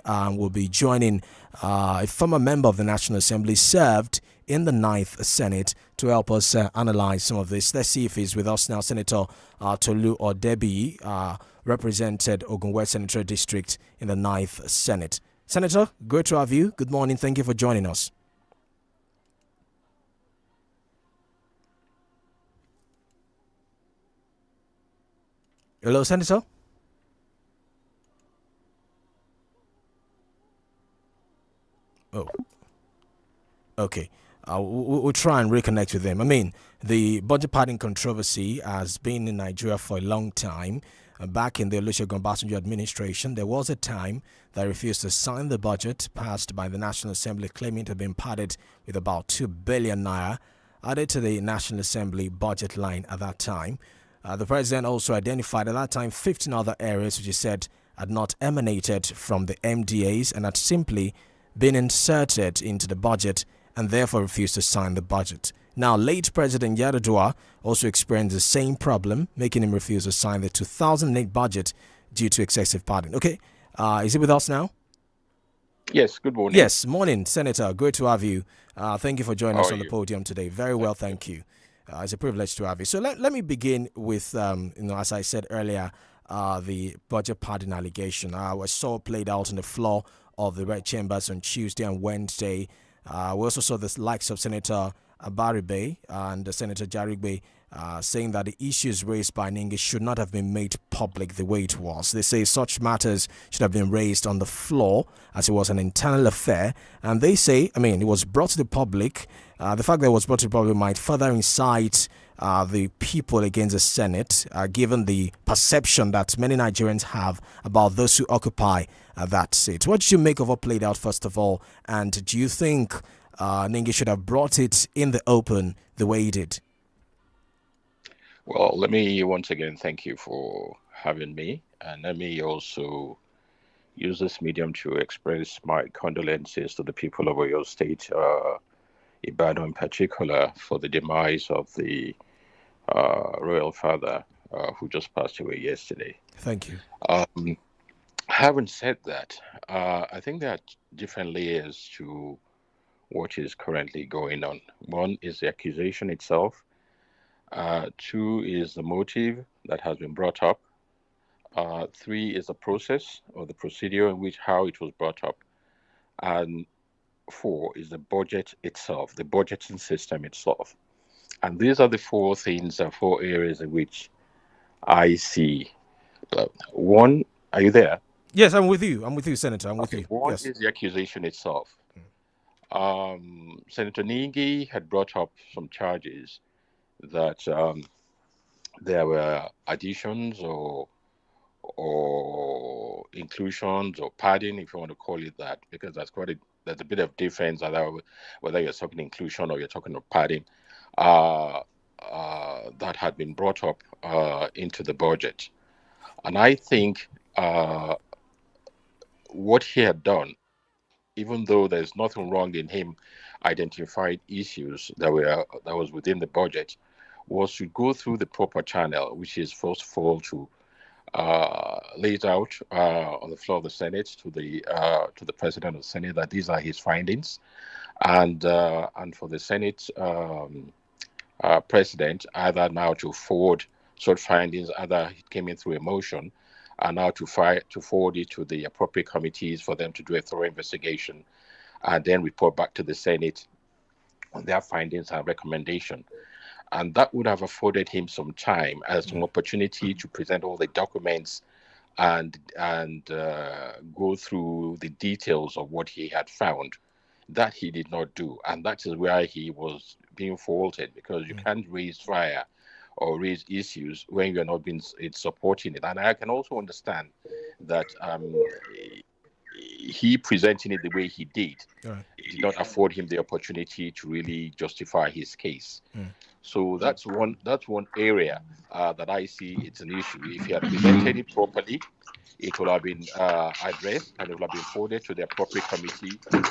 will be joining a former member of the National Assembly, served in the 9th Senate, to help us analyze some of this. Let's see if he's with us now. Senator Tolu Odebi represented Ogun West Senatorial District in the 9th Senate. Senator, great to have you. Good morning. Thank you for joining us. Hello, Senator. Oh, okay. We'll try and reconnect with them. I mean, the budget padding controversy has been in Nigeria for a long time. Back in the Olusegun Obasanjo administration, there was a time that refused to sign the budget passed by the National Assembly, claiming to have been padded with about 2 billion naira added to the National Assembly budget line at that time. The president also identified at that time 15 other areas which he said had not emanated from the MDAs and had simply been inserted into the budget and therefore refused to sign the budget. Now, late President Ijaodola also experienced the same problem, making him refuse to sign the 2008 budget due to excessive padding. Okay, is he with us now? Yes, good morning. Yes, morning, Senator. Great to have you. Thank you for joining us on the podium today. Very well, thank you. It's a privilege to have you. So let me begin with, as I said earlier, the budget padding allegation. I saw played out on the floor of the Red Chambers on Tuesday and Wednesday. We also saw the likes of Senator Abaribe and Senator Jarigbe saying that the issues raised by Ningi should not have been made public the way it was. They say such matters should have been raised on the floor as it was an internal affair. And they say, it was brought to the public. The fact that it was brought to the public might further incite the people against the Senate, given the perception that many Nigerians have about those who occupy that seat. What did you make of what played out, first of all? And do you think Ningi should have brought it in the open the way he did? Well, let me once again thank you for having me. And let me also use this medium to express my condolences to the people of Oyo State, Ibadan in particular, for the demise of the royal father who just passed away yesterday. Thank you. Having said that, I think there are different layers to what is currently going on. One is the accusation itself. Two is the motive that has been brought up. Three is the process or the procedure in which how it was brought up. And four is the budget itself, the budgeting system itself. And these are the four things and four areas in which I see. One, are you there? Yes, I'm with you. I'm with you, Senator. I'm with you. One yes. is the accusation itself. Senator Ningi had brought up some charges that there were additions or inclusions or padding, if you want to call it that, because there's a bit of difference whether you're talking inclusion or you're talking of padding that had been brought up into the budget. And I think what he had done, even though there's nothing wrong in him identifying issues that was within the budget, was to go through the proper channel, which is first of all to lay it out on the floor of the Senate to the President of the Senate that these are his findings, and for the Senate President either now to forward such findings, either it came in through a motion, and now to forward it to the appropriate committees for them to do a thorough investigation, and then report back to the Senate on their findings and recommendation. And that would have afforded him some time as an opportunity to present all the documents and go through the details of what he had found. That he did not do. And that is where he was being faulted, because you can't raise fire or raise issues when you're not being supporting it. And I can also understand that he presenting it the way he did not afford him the opportunity to really justify his case. So that's one area that I see it's an issue. If he had presented it properly, it would have been addressed and it would have been forwarded to the appropriate committee to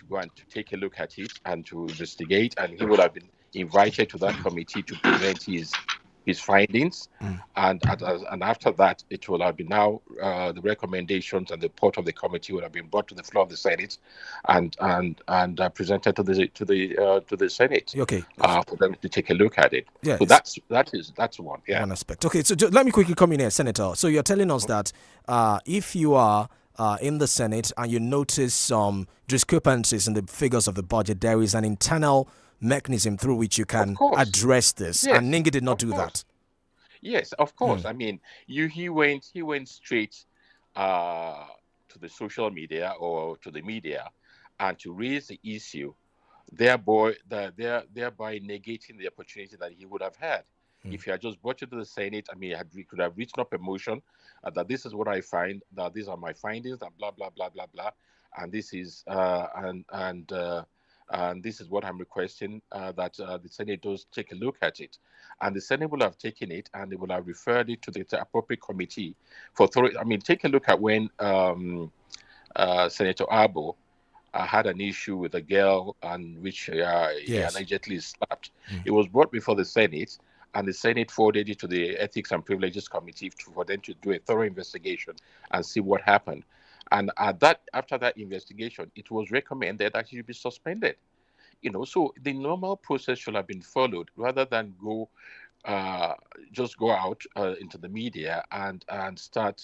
go and to take a look at it and to investigate, and he would have been invited to that committee to present his his findings, and after that, it will have been now the recommendations and the report of the committee would have been brought to the floor of the Senate, and presented to the Senate. Okay. For them to take a look at it. Yes. So that's one. Yeah. One aspect. Okay. So let me quickly come in here, Senator. So you're telling us that if you are in the Senate and you notice some discrepancies in the figures of the budget, there is an internal mechanism through which you can address this. Yes, and Nningdi did not do that. Yes, of course. I mean, he went straight to the social media or to the media and to raise the issue, thereby negating the opportunity that he would have had. If he had just brought it to the Senate, I mean, he could have written up a motion that this is what I find, that these are my findings, and blah blah blah blah blah, and this is and this is what I'm requesting that the Senate does take a look at it. And the Senate will have taken it and they will have referred it to the appropriate committee for thorough. I mean, take a look at when Senator Arbo had an issue with a girl and which he allegedly slapped. It was brought before the Senate, and the Senate forwarded it to the Ethics and Privileges Committee for them to do a thorough investigation and see what happened. And after that investigation, it was recommended that he should be suspended. So the normal process should have been followed rather than just go out into the media and start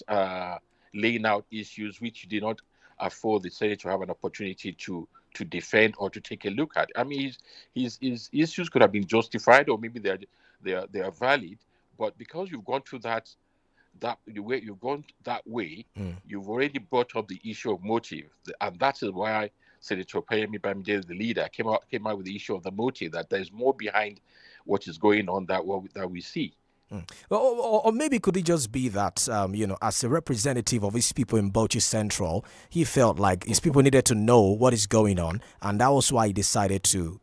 laying out issues which did not afford the Senate to have an opportunity to defend or to take a look at. I mean, his issues could have been justified, or maybe they are valid, but because you've gone through you've gone that way, you've already brought up the issue of motive, and that is why Senator Opeyemi Bamidele, the leader, came out with the issue of the motive, that there's more behind what is going on that we see. Or maybe could it just be that, as a representative of his people in Bauchi Central, he felt like his people needed to know what is going on, and that was why he decided to,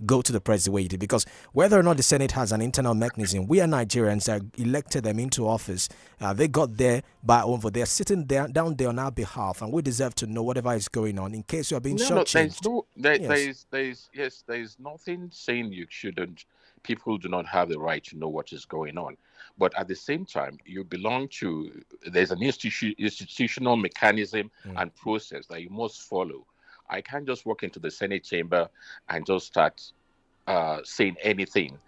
go to the press the way he did. Because whether or not the Senate has an internal mechanism, we are Nigerians that elected them into office. They got there by own vote. They're sitting down there on our behalf, and we deserve to know whatever is going on in case you are being shortchanged. There is nothing saying you shouldn't. People do not have the right to know what is going on. But at the same time, there's an institutional mechanism and process that you must follow. I can't just walk into the Senate chamber and just start saying anything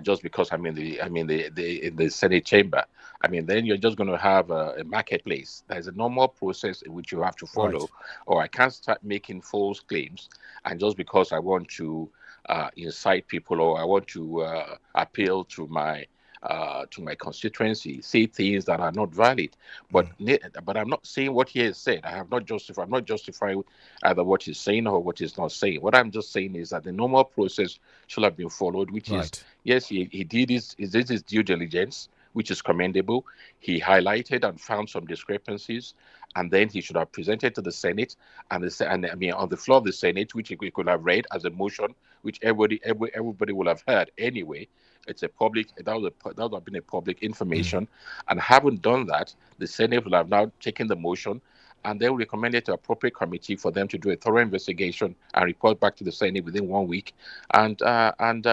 just because I'm in the Senate chamber. I mean, then you're just going to have a marketplace. There's a normal process in which you have to follow, right. Or I can't start making false claims, and just because I want to incite people, or I want to appeal to my constituency, say things that are not valid. But I'm not saying what he has said. I'm not justifying either what he's saying or what he's not saying. What I'm just saying is that the normal process should have been followed, which is, yes, he did his due diligence, which is commendable. He highlighted and found some discrepancies, and then he should have presented to the Senate on the floor of the Senate, which we could have read as a motion, which everybody will have heard anyway. It's a public, that would have been a public information, and having done that, the Senate will have now taken the motion, and they will recommend it to appropriate committee for them to do a thorough investigation and report back to the Senate within 1 week, and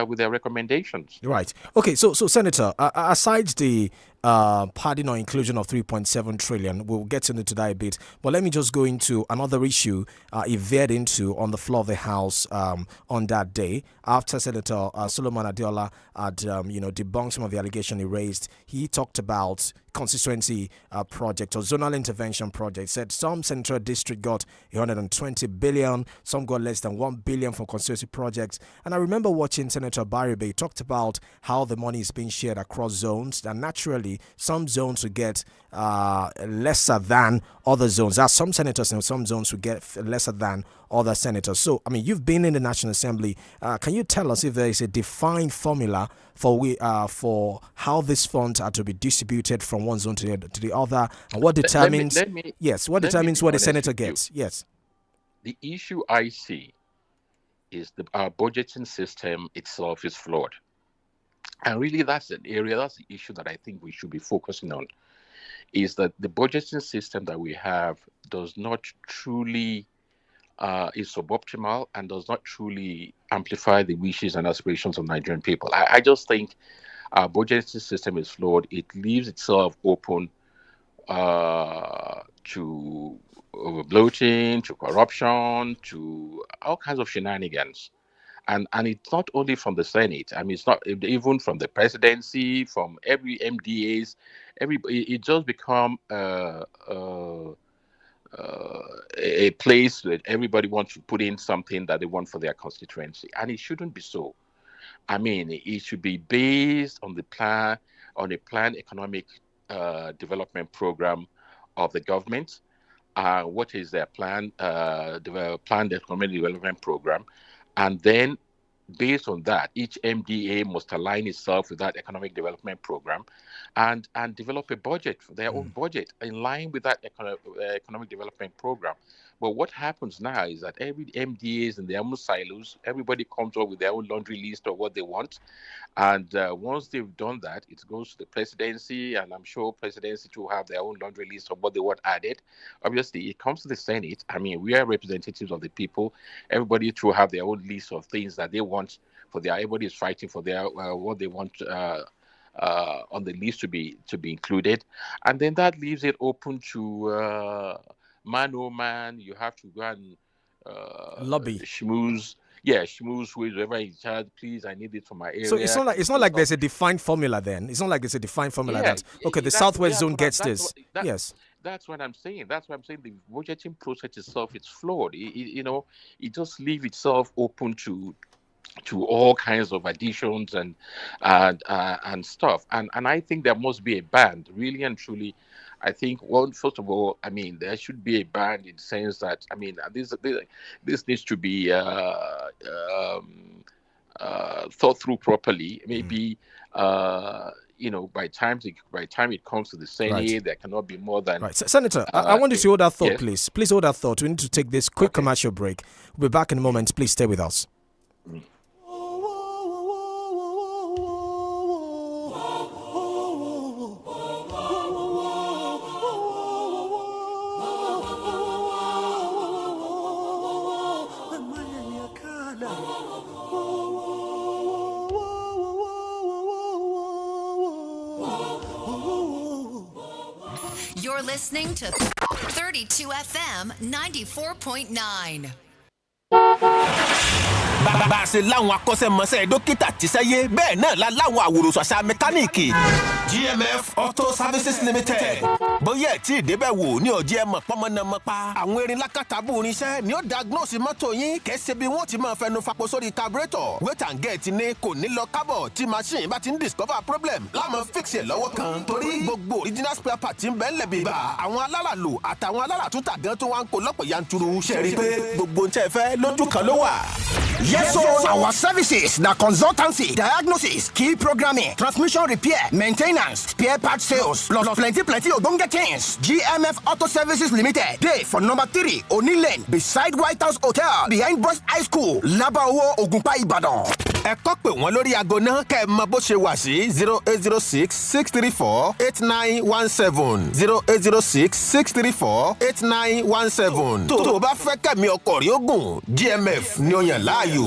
with their recommendations. Right. Okay. So Senator, aside the pardon or inclusion of 3.7 trillion, we'll get into that a bit. But let me just go into another issue he veered into on the floor of the House on that day after Senator Solomon Adeola had debunked some of the allegations he raised. He talked about constituency project or zonal intervention project. Said some central district got 120 billion, some got less than 1 billion from constituency projects. And I remember watching Senator Baribe talked about how the money is being shared across zones, and naturally some zones will get lesser than other zones. There are some senators in some zones who get lesser than other senators. So, I mean, you've been in the National Assembly. Can you tell us if there is a defined formula for how these funds are to be distributed from one zone to the other, and what determines what the senator gets? Yes. The issue I see is our budgeting system itself is flawed. And really, that's the issue that I think we should be focusing on, is that the budgeting system that we have does not truly is suboptimal and does not truly amplify the wishes and aspirations of Nigerian people. I just think our budgeting system is flawed. It leaves itself open to bloating, to corruption, to all kinds of shenanigans. And it's not only from the Senate. I mean, it's not even from the presidency, from every MDAs. It just become a place that everybody wants to put in something that they want for their constituency, and it shouldn't be so. I mean, it should be based on a planned economic development program of the government. What is their planned economic development program? And then, based on that, each MDA must align itself with that economic development program and develop a budget, their own budget, in line with that economic development program. But what happens now is that every MDA is in their own silos. Everybody comes up with their own laundry list of what they want. And once they've done that, it goes to the presidency, and I'm sure presidency will have their own laundry list of what they want added. Obviously, it comes to the Senate. I mean, we are representatives of the people. Everybody will have their own list of things that they want for their. Everybody is fighting for their what they want on the list to be included, and then that leaves it open to man oh man. You have to go and lobby. Schmooze. Yeah, schmooze with whoever in charge. Please, I need it for my area. So it's not like there's a defined formula. Then it's not like there's a defined formula that the Southwest Zone gets this. Yes. That's what I'm saying. That's why I'm saying the budgeting process itself is flawed. It just leaves itself open to all kinds of additions and stuff. And I think there must be a ban, really and truly. I think, well, first of all, I mean, there should be a ban in the sense that, I mean, this needs to be thought through properly. Maybe, by the time it comes to the Senate, there cannot be more than... Right. Senator, I want you to hold that thought, please. Please hold that thought. We need to take this quick commercial break. We'll be back in a moment. Please stay with us. You're listening to 32 FM 94.9. bá a ṣe láwọn akọ́ṣẹ́mọṣẹ́ dókítà tíṣẹ́yé bẹ́ẹ̀ náà la láwọn àwòrán àṣà mẹkáníìkì GMF Auto Services Limited. bóyá ẹ̀ tí ìdébẹ̀ wò ní ọ̀jẹ̀ mọ̀ pọ́nmọ́nàmọ́pa àwọn erin lákàtàbù oníṣẹ́ ni ó diagnose mọ́tò yín kẹ́sẹ́ bí wọ́n ti máa fẹnu fapò sórí carburetor wait and get ni kò ní lọ kábọ̀ tí machine bá ti ń discover problem láàmú fix ẹ̀ lọ́wọ́ kan torí gbogbo original spare part ń bẹ́ẹ̀ lẹ̀ bíbá àwọn aláràlù àtàwọn aláràtúntà gan tó wá ń kó lọ́pọ̀ yanturu ṣẹ́rí pé gbogbo ń tẹ́ fẹ́ lójú kan ló wà. Yes, so our services, the consultancy, diagnosis, key programming, transmission repair, maintenance, spare part sales, plus plenty odonge things. GMF Auto Services Limited. Day for number 3, Oni Lane, beside White House Hotel, behind Bros High School, Labawo, Ogunpa, Ibadan. ẹ kọ́ pé wọ́n lórí aago náà kẹ́ ẹ mọ bó ṣe wà sí 08066348917 08066348917 tó o bá fẹ́ kẹ́mi ọkọ̀ rí ogun GMF ni ó yàn láàyò.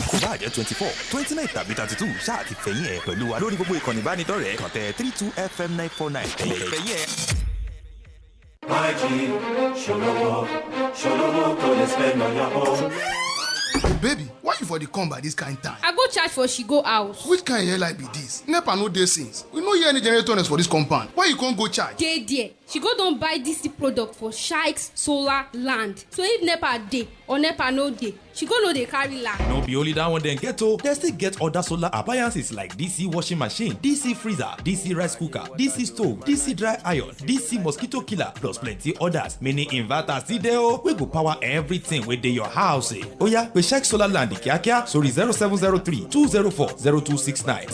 kò bá jẹ́ 24 29 tàbí 32 ṣáà ti fẹ̀yìn ẹ̀ pẹ̀lú wa lórí gbogbo ìkànnì ìbánidọ́rẹ̀ẹ́ kàn tẹ 32FM 949 ẹ̀yẹ̀ fẹ̀yìn ẹ̀. Baby, why you for the come by this kind time? I go charge for she go house. Which kind of like be this? NEPA no dey since. We no hear any generators for this compound. Why you can't go charge? Dey there. She go don buy DC product for Shikes Solar Land. So if NEPA dey or NEPA no dey, she go no dey carry land. No be only that one dem get o. Dem still get other solar appliances like DC washing machine, DC freezer, DC rice cooker, DC stove, DC dry iron, DC mosquito killer, plus plenty others. Many inverters still dey o wey go power everything wey dey your house. Oya, we check Solar Land kíákíá sórí 0703-204-0269,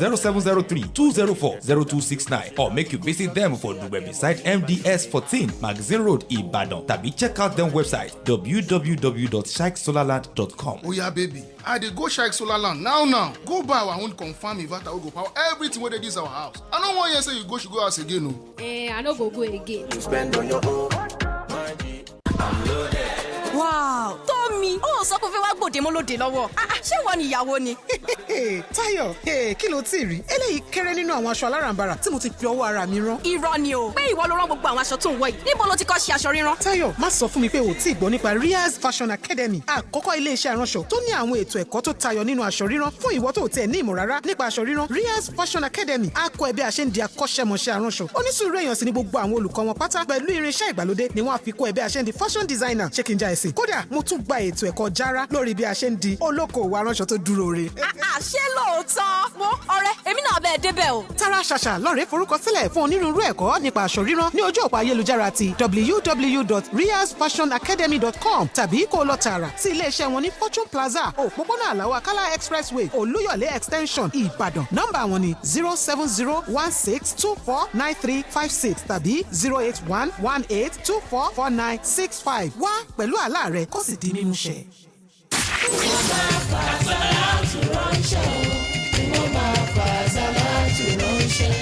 0703-204-0269, or make you visit them for Dugbe beside MDS 14 Magazine Road, Ibadan. Tàbí check out them website www.shikesolarland.com. Oh yeah, baby. I dey go Shike Solar Land now. Go buy our own confirm inverter wey go power everything wey dey this our house. I no wan hear say you go house again o. I no go again. Spend on your own. Wow, Tommy, tó sọ pé fẹ́ wá gbòde mọ́ lóde lọ́wọ́. Ṣé wọ́n ni ìyàwó ni? Táyọ̀, kí ló tí ì rí? Eléyìí kéré nínú àwọn aṣọ alárànbarà tí mo ti fi ọwọ́ ara mi rán. Irọ́ ni o. Pé ìwọ ló rán gbogbo àwọn aṣọ tó ń wọ̀ yìí. Níbo ló ti kọ́ ṣe aṣọ ríran? Táyọ̀, má sọ fún mi pé o tí ì gbọ́ nípa Riaz Fashion Academy. Àkọ́kọ́ ilé-iṣẹ́ aránṣọ tó ní àwọn ètò ẹ̀kọ́ tó tayọ nínú aṣọ ríran fún ìwọ tó tiẹ̀ ní ìmọ̀ rárá nípa aṣọ ríran. Riaz Fashion Academy á kọ́ ẹ bí a ṣe ń di akọ́ṣẹ́mọṣẹ́ aránṣọ. Onísùúrù èèyàn sì ni gbogbo àwọn olùkọ́ wọn pátá pẹ̀lú irinṣẹ́ ìgbàlódé ni wọ́n á fi kọ́ ẹ bí a ṣe ń di fashion designer. Ṣé kí n já ẹ sí? Kódà mo tún gba ètò ẹ̀kọ́ jára lórí bí a ṣe ń di olókoòwò aránṣọ tó dúró re. Ṣé lóòótọ́? Wo ọ̀rẹ́, èmi náà bẹ́ẹ̀ débẹ̀ o. Tara ṣàṣà lọ́rẹ̀ẹ́ forúkọsílẹ̀ fún onírúurú ẹ̀kọ́ nípa aṣọ ríran ní ojú òpó ayélujára ti www.riazfashionacademy.com tàbí kó lọ tààrà sí ilé-iṣẹ́ wọn ní Fortune Plaza, Òpópónà Àlàó Akálà Expressway, Olúyọ̀lé Extension, Ìbàdàn. Nọ́mbà wọn ni 07016249356 tàbí 08118244965. Wá pẹ̀lú àlá rẹ̀ kó sì di mímúṣẹ.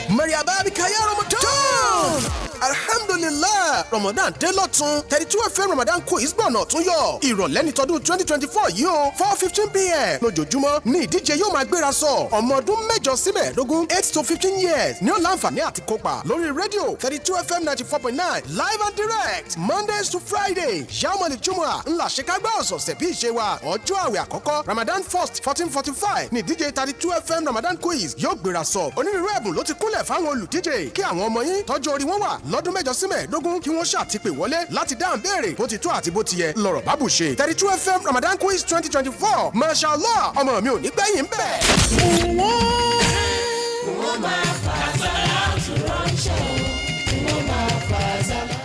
Maria Babi Kaya Ramadan! Alhamdulillah! Ramadan dé lọ́tún 32 FM Ramadan quiz gbọ̀nà tún yọ. Ìrọ̀lẹ́ ní tọdún 2024 yìí o 4:15 p.m. lójoojúmọ́ ní ìdíje yóò máa gbéra sọ. Ọmọ ọdún 8 sí 15 8 to 15 years ni ó láǹfààní àti kópa lórí rédíò 32 FM 94.9 live and direct Mondays to Friday. Yawmal Jumu'ah ńlá ṣekágbá ọ̀sọ̀ọ̀sẹ̀ bí ìṣe wa. Ọjọ́ àwẹ̀ àkọ́kọ́ Ramadan 1st 1445 ní ìdíje 32 FM Ramadan quiz yóò gbéra sọ. Onírúurú ẹ̀bùn ló ti kúnlẹ̀ fáwọn olùdíje kí àwọn ọmọ yín tọ́jú orí wọn wà lọ́dún 8 sí 15 kí wọ́n ṣàtìpè wọlé láti dáhùn béèrè bó ti tó àti bó ti yẹ lọ́rọ̀ bá bù ṣe. 32 FM Ramadan quiz 2024 mashallah ọmọ mi ò ní gbẹ̀yìn bẹ́ẹ̀. Wọ́n máa fà sára tó ránṣẹ́ o, wọ́n máa fà sára.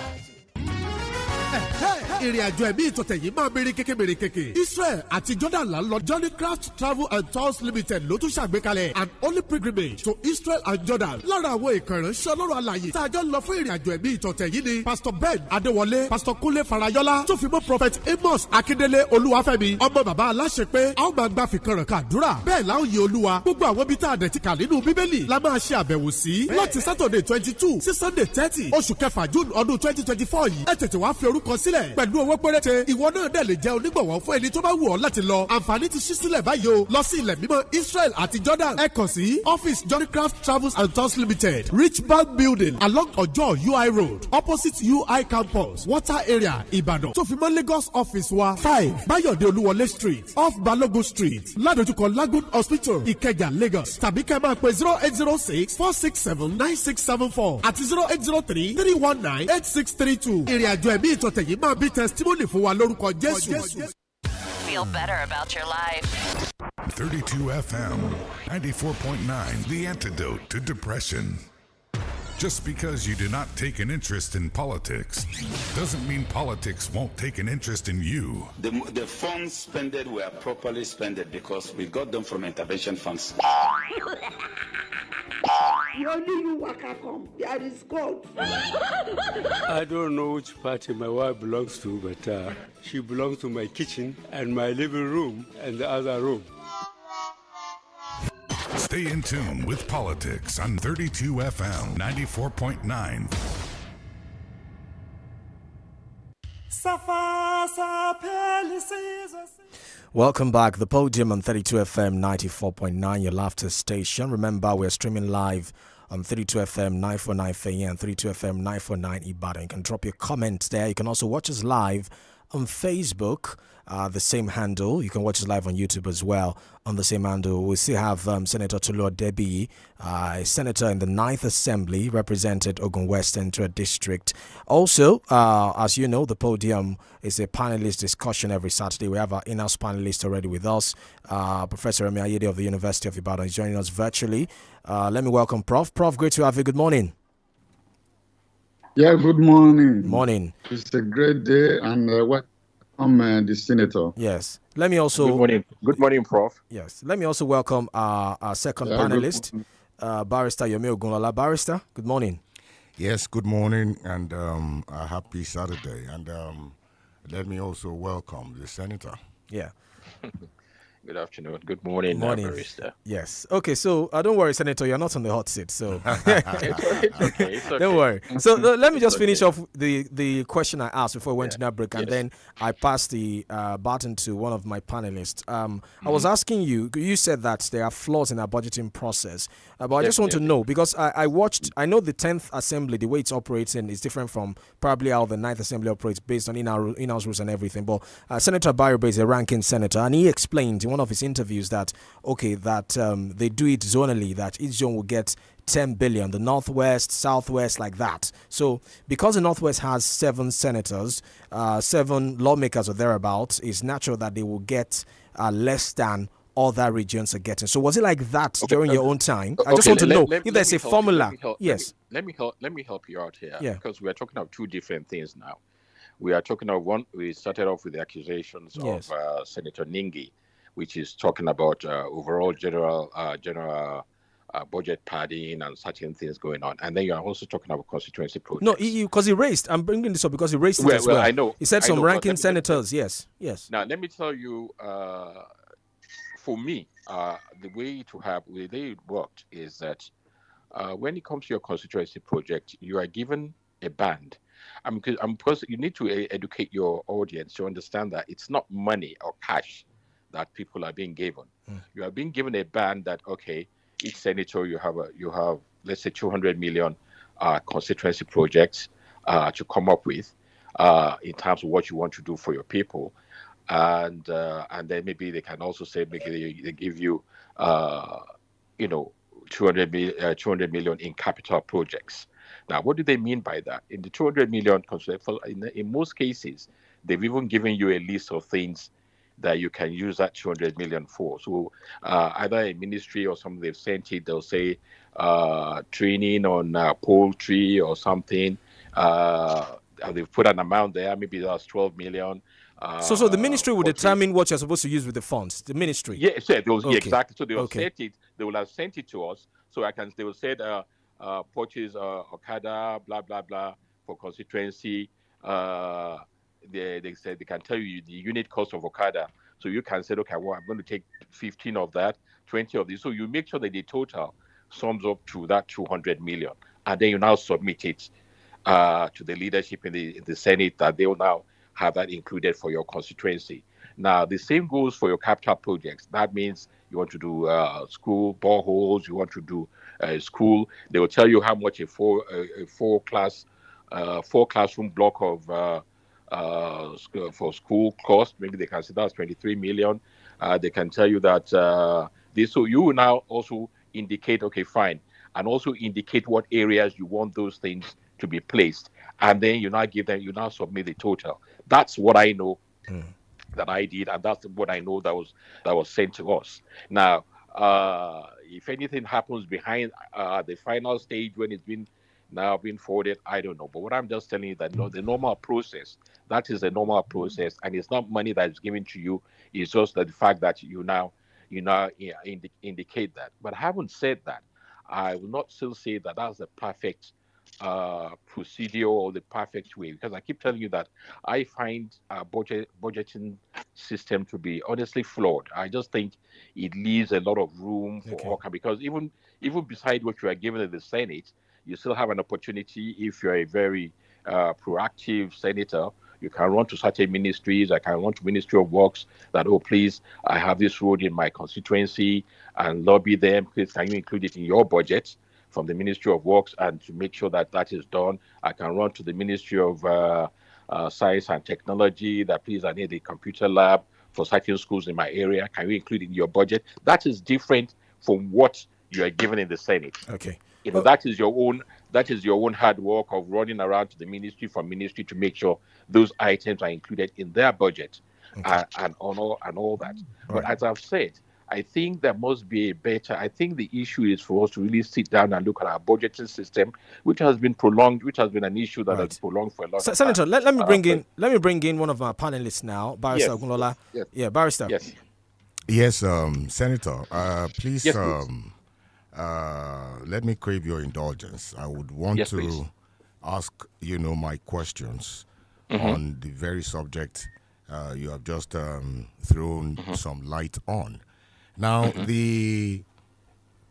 Ìrìn àjò ẹ̀mí ìtọ̀tẹ̀ yìí máa bèrè kékèké. Israel àti Jordan là ń lọ. Johnnycraft Travel and Tours Limited ló tún ṣàgbékalẹ̀ an holy pilgrimage to Israel and Jordan. Lára àwọn ìkànnì ọlọ́run alààyè tá a jọ ń lọ fún ìrìn àjò ẹ̀mí ìtọ̀tẹ̀ yìí ni Pastor Ben Adéwọlé, Pastor Kúnlé Farayọlá, tó fi mọ́ Prophet Amos Akíndélé Olúwafẹ́mi, ọmọ bàbá aláṣẹ pé a ó máa gba fìkanràn kàdúrà. Bẹ́ẹ̀ la ó yẹ Olúwa. Gbogbo àwọn ibi tá a dẹ̀ ti kà nínú Bíbélì la máa ṣe àbẹ̀wò sí. Láti Saturday 22 sí Sunday 30 oṣù kẹfà June ọdún 2024 yìí. Ẹ tètè wá fi orúkọ sílẹ̀ pẹ̀lú owó péréte. Ìwọ náà dẹ̀ lè jẹ́ onígbọ̀wọ́ fún ẹni tó bá wù ọ́ láti lọ. Àǹfààní ti ṣí sílẹ̀ báyìí o. Lọ sí ilẹ̀ mímọ́ Israel àti Jordan. Ẹ kàn sí ọ́fíìsì Johnnycraft Travels and Tours Limited, Rich Bank Building along Ọjọ́ UI Road, opposite UI Campus, Water Area, Ìbàdàn. Tó fi mọ́ Lagos office wa 5 Báyọ̀dé Olúwọlé Street, off Balogun Street, ládojúkọ Lagoon Hospital, Ìkẹjà, Lagos. Tàbí kẹ́ máa pe 0806-467-9674 àti 0803-319-8632. Ìrìn àjò ẹ̀mí ìtọ̀tẹ̀ yìí máa bí testimony fún wa lórúkọ Jésù. Feel better about your life. 32 FM 94.9, the antidote to depression. Just because you do not take an interest in politics doesn't mean politics won't take an interest in you. The funds spent were properly spent because we got them from intervention funds. Only you waka come. There is God. I don't know which party my wife belongs to, but she belongs to my kitchen and my living room and the other room. Stay in tune with politics on 32 FM 94.9. Welcome back. The podium on 32 FM 94.9, your laughter station. Remember, we're streaming live on 32 FM 949 Faye and 32 FM 949 Ibadan. You can drop your comments there. You can also watch us live on Facebook, the same handle. You can watch us live on YouTube as well on the same handle. We still have Senator Tolu Debi, a senator in the 9th Assembly, represented Ogun West Central District. Also, as you know, the podium is a panelist discussion every Saturday. We have our in-house panelist already with us. Professor Emi Ayede of the University of Ibadan is joining us virtually. Let me welcome Prof. Prof, great to have you. Good morning. Yeah, good morning. Morning. It's a great day, and welcome the senator. Yes. Let me also. Good morning. Good morning, Prof. Yes. Let me also welcome our second panelist, Barrister Yomi Ogunlola. Barrister, good morning. Yes, good morning, and a happy Saturday. And let me also welcome the senator. Yeah. Good afternoon. Good morning, Barrister. Yes. Okay, so don't worry, Senator, you're not on the hot seat, so it's okay. Don't worry. So let me just finish off the question I asked before we went to that break, and then I passed the baton to one of my panelists. I was asking you. You said that there are flaws in our budgeting process, but I just want to know, because I know the 10th Assembly, the way it's operating is different from probably how the 9th Assembly operates based on in-house rules and everything. But Senator Barrow is a ranking senator, and he explained in one of his interviews that they do it zonally, that each zone will get 10 billion, the Northwest, Southwest, like that. So because the Northwest has 7 senators, 7 lawmakers or thereabouts, it's natural that they will get less than other regions are getting. So was it like that during your own time? I just want to know if there's a formula. Yes. Let me help you out here, because we are talking of two different things now. We are talking of one. We started off with the accusations of Senator Ningi, which is talking about overall general budget padding and certain things going on. And then you are also talking about constituency projects. No, because he raised. I'm bringing this up because he raised it as well. I know. He said some ranking senators. Yes. Now let me tell you. For me, the way it worked is that when it comes to your constituency project, you are given a band. Because you need to educate your audience to understand that it's not money or cash that people are being given. You are being given a band that, okay, each senator you have let's say 200 million constituency projects to come up with in terms of what you want to do for your people. And then maybe they can also say maybe they give you 200 million in capital projects. Now, what do they mean by that? In the 200 million concept, in most cases, they've even given you a list of things that you can use that 200 million for. So either a ministry or something they've sent it, they'll say training on poultry or something. They've put an amount there, maybe that's 12 million. So the ministry will determine what you're supposed to use with the funds. The ministry. Yes, exactly. So they will send it. They will have sent it to us. So they will say purchase Okada, blah blah blah for constituency. They said they can tell you the unit cost of Okada. So you can say, okay, well, I'm going to take 15 of that, 20 of this. So you make sure that the total sums up to that 200 million, and then you now submit it to the leadership in the Senate, that they will now have that included for your constituency. Now, the same goes for your capital projects. That means you want to do school boreholes, you want to do school. They will tell you how much a four classroom block of for school cost. Maybe they can say that's 23 million. They can tell you that so you will now also indicate, okay, fine, and also indicate what areas you want those things to be placed, and then you now submit the total. That's what I know that I did, and that's what I know that was sent to us. Now, if anything happens behind the final stage when it's been forwarded, I don't know. But what I'm just telling you that the normal process, that is a normal process, and it's not money that is given to you. It's just the fact that you now indicate that. But having said that, I will not still say that that's the perfect procedure or the perfect way, because I keep telling you that I find our budgeting system to be honestly flawed. I just think it leaves a lot of room for orca, because even beside what you are given in the Senate, you still have an opportunity. If you're a very proactive senator, you can run to certain ministries. I can run to Ministry of Works that, oh, please, I have this road in my constituency, and lobby them. Please, can you include it in your budget from the Ministry of Works, and to make sure that that is done. I can run to the Ministry of Science and Technology that, please, I need a computer lab for certain schools in my area. Can you include it in your budget? That is different from what you are given in the Senate. Okay. That is your own hard work of running around to the ministry from ministry to make sure those items are included in their budget, and all that. Right. But as I've said, I think there must be a better. I think the issue is for us to really sit down and look at our budgeting system, which has been prolonged, which has been an issue that has been prolonged for a long time. Senator, let me bring in one of our panelists now, Barrister Ogunlola. Yes. Yeah, Barrister. Yes. Yes, Senator. Please. Yes, please. Let me crave your indulgence. I would want to please. ask, my questions on the very subject you have just thrown some light on. Now, the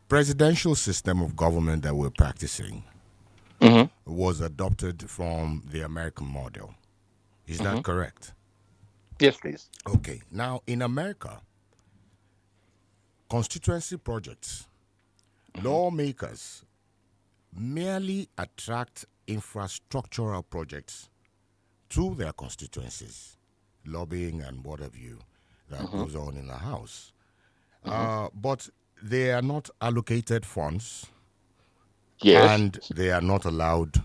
presidential system of government that we're practicing was adopted from the American model. Is that correct? Yes, please. Okay. Now, in America, constituency projects, lawmakers merely attract infrastructural projects to their constituencies, lobbying and what have you that goes on in the House. But they are not allocated funds, and they are not allowed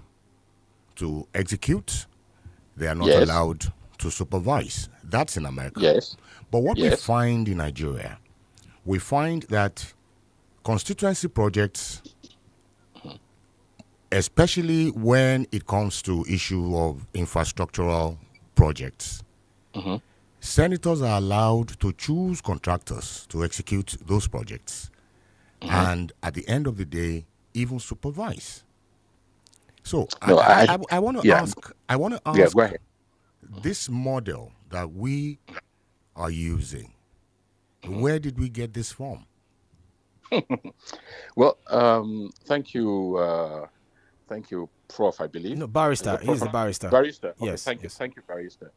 to execute. They are not allowed to supervise. That's in America. Yes. But what we find in Nigeria, we find that constituency projects, especially when it comes to issue of infrastructural projects, senators are allowed to choose contractors to execute those projects, and at the end of the day, even supervise. So I want to ask. I want to ask. Go ahead. This model that we are using, where did we get this from? Well, thank you, Prof. I believe. No, barrister. He's the barrister. Barrister. Okay, Yes. Thank you, barrister.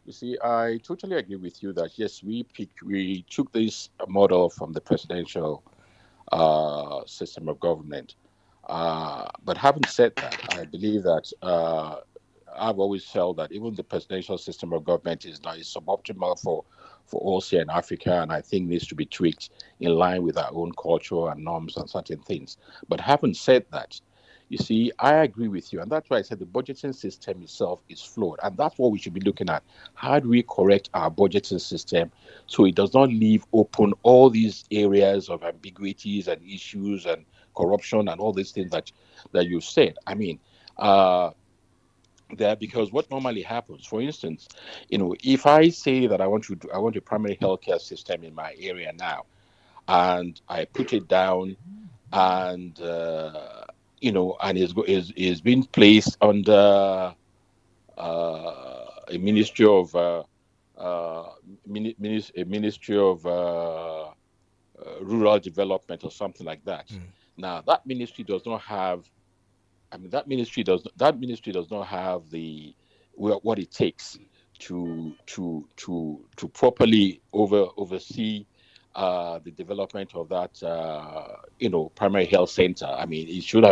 You see, I totally agree with you that yes, we took this model from the presidential system of government. But having said that, I believe that I've always felt that even the presidential system of government is suboptimal for us here in Africa, and I think needs to be tweaked in line with our own culture and norms and certain things. But having said that, you see, I agree with you, and that's why I said the budgeting system itself is flawed, and that's what we should be looking at. How do we correct our budgeting system so it does not leave open all these areas of ambiguities and issues and corruption and all these things that you said? I mean, because what normally happens, for instance, if I say that I want a primary healthcare system in my area now, and I put it down, and and is being placed under a ministry of rural development or something like that. Now that ministry does not have. That ministry does not have what it takes to properly oversee the development of that primary health center. I mean, it should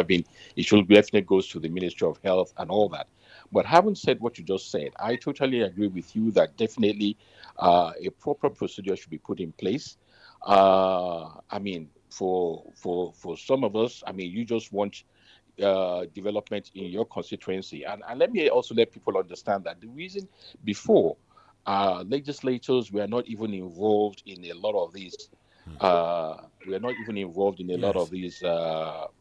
definitely goes to the Ministry of Health and all that. But having said what you just said, I totally agree with you that definitely a proper procedure should be put in place. I mean, for some of us, I mean, you just want development in your constituency, and let me also let people understand that the reason before legislators were not even involved in a lot of these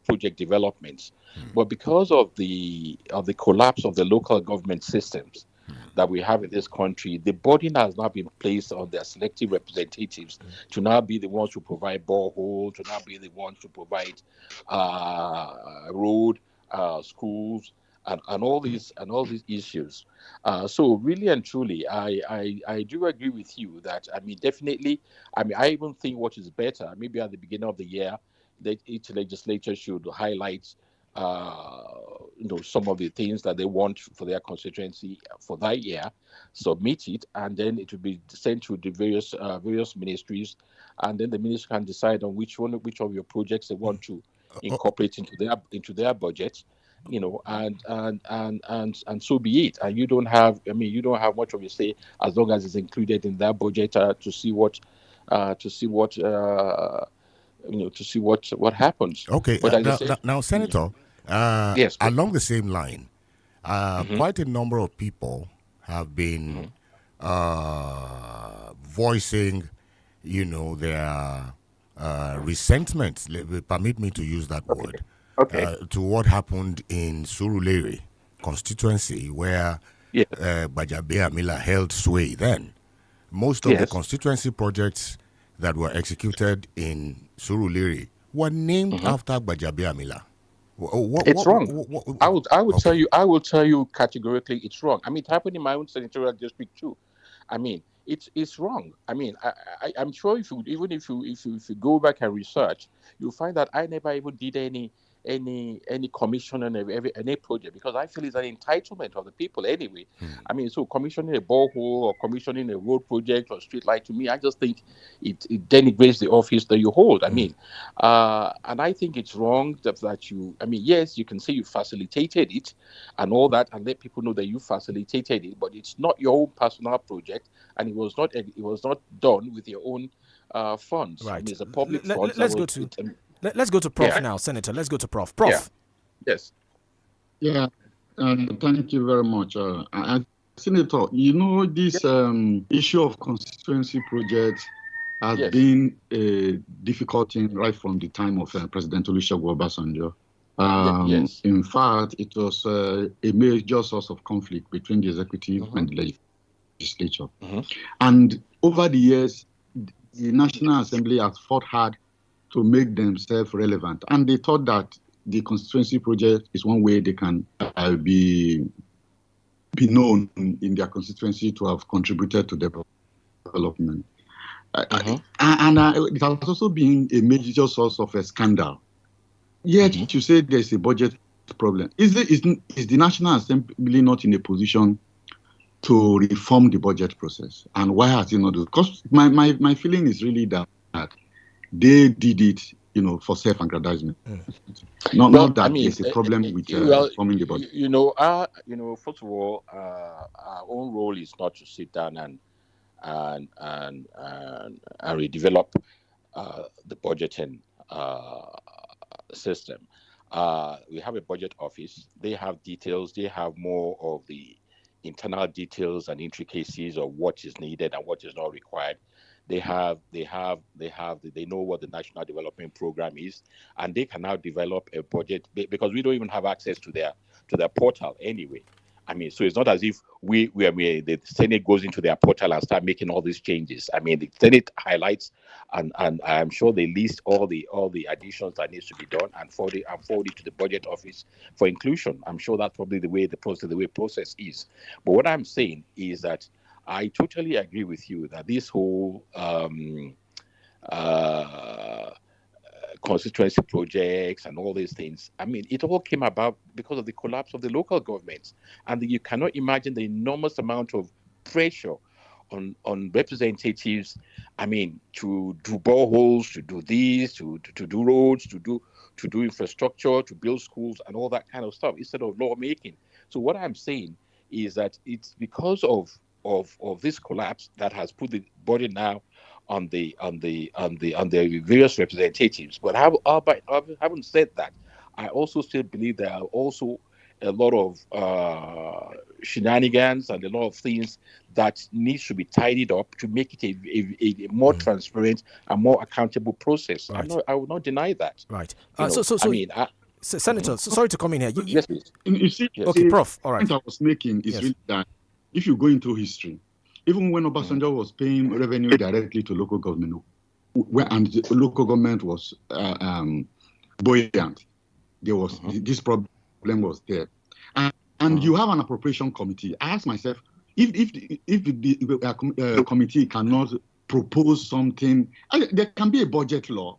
project developments, but because of the collapse of the local government systems that we have in this country, the burden has now been placed on their selective representatives to now be the ones who provide borehole, to now be the ones who provide road, schools, and all these issues. So really and truly, I do agree with you that definitely. I even think what is better, maybe at the beginning of the year, that each legislature should highlight some of the things that they want for their constituency for that year, submit it, and then it will be sent to the various ministries, and then the ministry can decide on which of your projects they want to incorporate into their budget, and so be it. And you don't have much of a say as long as it's included in that budget to see what happens. Okay, but now, Senator, yes, along the same line, quite a number of people have been voicing, their resentment. Permit me to use that word. Okay. To what happened in Surulere constituency, where Gbajabiamila held sway. Then, most of the constituency projects that were executed in Surulere were named after Gbajabiamila. It's wrong. I will tell you categorically it's wrong. It happened in my own senatorial district too. I mean, it's wrong. I mean, I'm sure if you go back and research, you'll find that I never even did any commission on any project, because I feel it's an entitlement of the people anyway. I mean, so commissioning a borehole or commissioning a road project or street light, to me, I just think it denigrates the office that you hold. I mean, and I think it's wrong that you, I mean, yes, you can say you facilitated it and all that, and let people know that you facilitated it, but it's not your own personal project, and it was not done with your own funds. Right. I mean, it's a public fund. Let's go to Prof now, Senator. Let's go to Prof. Prof. Yeah. Yes. Yeah. Thank you very much. Senator, you know, this issue of constituency projects has been a difficult thing right from the time of President Olusegun Obasanjo. In fact, it was a major source of conflict between the executive and the legislature. And over the years, the National Assembly has fought hard to make themselves relevant. And they thought that the constituency project is one way they can be known in their constituency to have contributed to development. And it has also been a major source of a scandal. Yet you say there's a budget problem. Is the National Assembly not in a position to reform the budget process? And why has it not done? Because my feeling is really that they did it, you know, for self-aggrandizement. Not that there's a problem with reforming the budget. First of all, our own role is not to sit down and redevelop the budgeting system. We have a budget office. They have details. They have more of the internal details and intricacies of what is needed and what is not required. They know what the National Development Program is, and they can now develop a budget, because we don't even have access to their portal anyway. I mean, so it's not as if the Senate goes into their portal and start making all these changes. I mean, the Senate highlights and I'm sure they list all the additions that needs to be done and forward it to the budget office for inclusion. I'm sure that's probably the way process is. But what I'm saying is that I totally agree with you that this whole constituency projects and all these things, I mean, it all came about because of the collapse of the local governments. And you cannot imagine the enormous amount of pressure on representatives, I mean, to do boreholes, to do this, to do roads, to do infrastructure, to build schools and all that kind of stuff instead of lawmaking. So what I'm saying is that it's because of this collapse that has put the burden now on the various representatives. But having said that, I also still believe there are also a lot of shenanigans and a lot of things that needs to be tidied up to make it a more transparent and more accountable process. Right. I will not deny that. Right. Senator, sorry to come in here. You see, okay, Prof. All right. The point I was making is really that if you go into history, even when Obasanjo was paying revenue directly to local government, and the local government was buoyant, there was this problem was there, and you have an appropriation committee. I ask myself, if the committee cannot propose something, there can be a budget law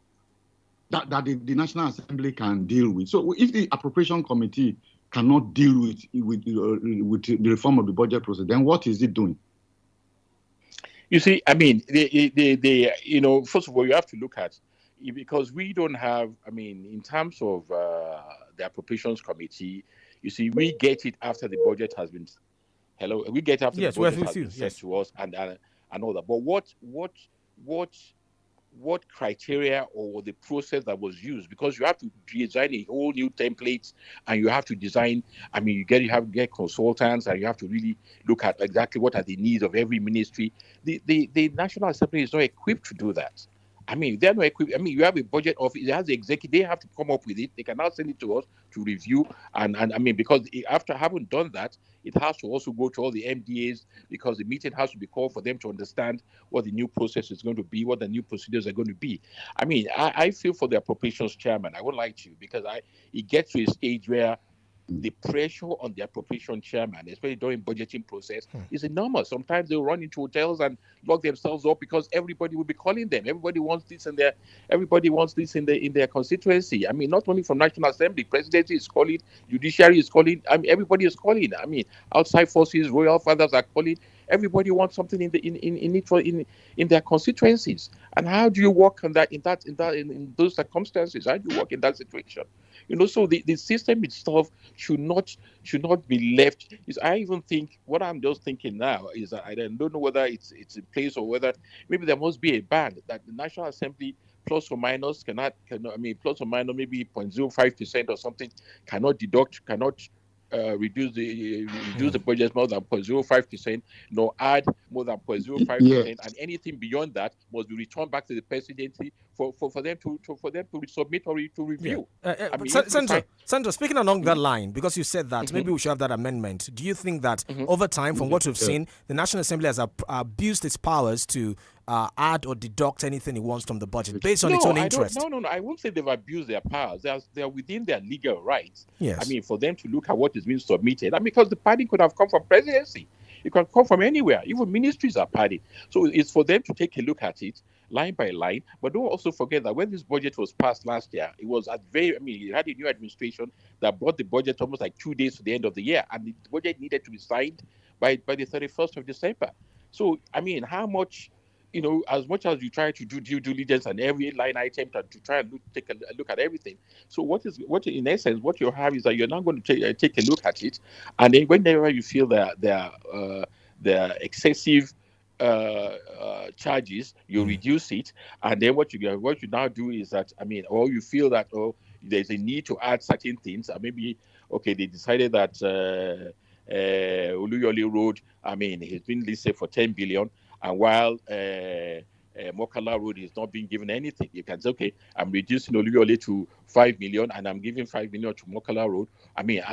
that the National Assembly can deal with. So if the appropriation committee cannot deal with the reform of the budget process, then what is it doing? You see, I mean, first of all, you have to look at, because we don't have, I mean, in terms of the appropriations committee, you see, we get it after the budget has been, we get after the budget has been sent to us and all that. But what criteria or the process that was used, because you have to design a whole new template and you have to design, I mean, you have to get consultants and you have to really look at exactly what are the needs of every ministry. The National Assembly is not equipped to do that. I mean, they're not equipped. I mean, you have a budget office, it has the executive, they have to come up with it. They cannot send it to us to review. And I mean, because after having done that, it has to also go to all the MDAs, because the meeting has to be called for them to understand what the new process is going to be, what the new procedures are going to be. I mean, I feel for the appropriations chairman. I would like to, because it gets to a stage where the pressure on the appropriation chairman, especially during budgeting process, is enormous. Sometimes they'll run into hotels and lock themselves up because everybody will be calling them. Everybody wants this in their constituency. I mean, not only from National Assembly, presidency is calling, judiciary is calling. I mean, everybody is calling. I mean, outside forces, royal fathers are calling. Everybody wants something in their constituencies. And how do you work on that in those circumstances? How do you work in that situation? So the system itself should not be left. I even think what I'm just thinking now is that I don't know whether it's in place or whether maybe there must be a ban that the National Assembly plus or minus plus or minus maybe 0.05% or something cannot reduce the budget more than 0.05%, nor add more than 0.05%, and anything beyond that must be returned back to the presidency for them to resubmit or to review. Sandra, speaking along that line, because you said that, maybe we should have that amendment. Do you think that over time, from what we've seen, the National Assembly has abused its powers to add or deduct anything it wants from the budget based on its own interest? No, I won't say they've abused their powers. They are within their legal rights. Yes. I mean, for them to look at what is being submitted. Because the party could have come from presidency. It can come from anywhere. Even ministries are party. So it's for them to take a look at it line by line. But don't also forget that when this budget was passed last year, it was you had a new administration that brought the budget almost like 2 days to the end of the year. And the budget needed to be signed by the 31st of December. So, how much... as much as you try to do due diligence and every line item to try and take a look at everything. So what in essence, what you have is that you're not going to take a look at it, and then whenever you feel that there are excessive charges, you reduce it, and then what you now do is that or you feel that there's a need to add certain things, and maybe they decided that Oluyole Road, it's been listed for 10 billion. And while Mokala Road is not being given anything, you can say, okay, I'm reducing Oluyole to 5 million and I'm giving 5 million to Mokala Road.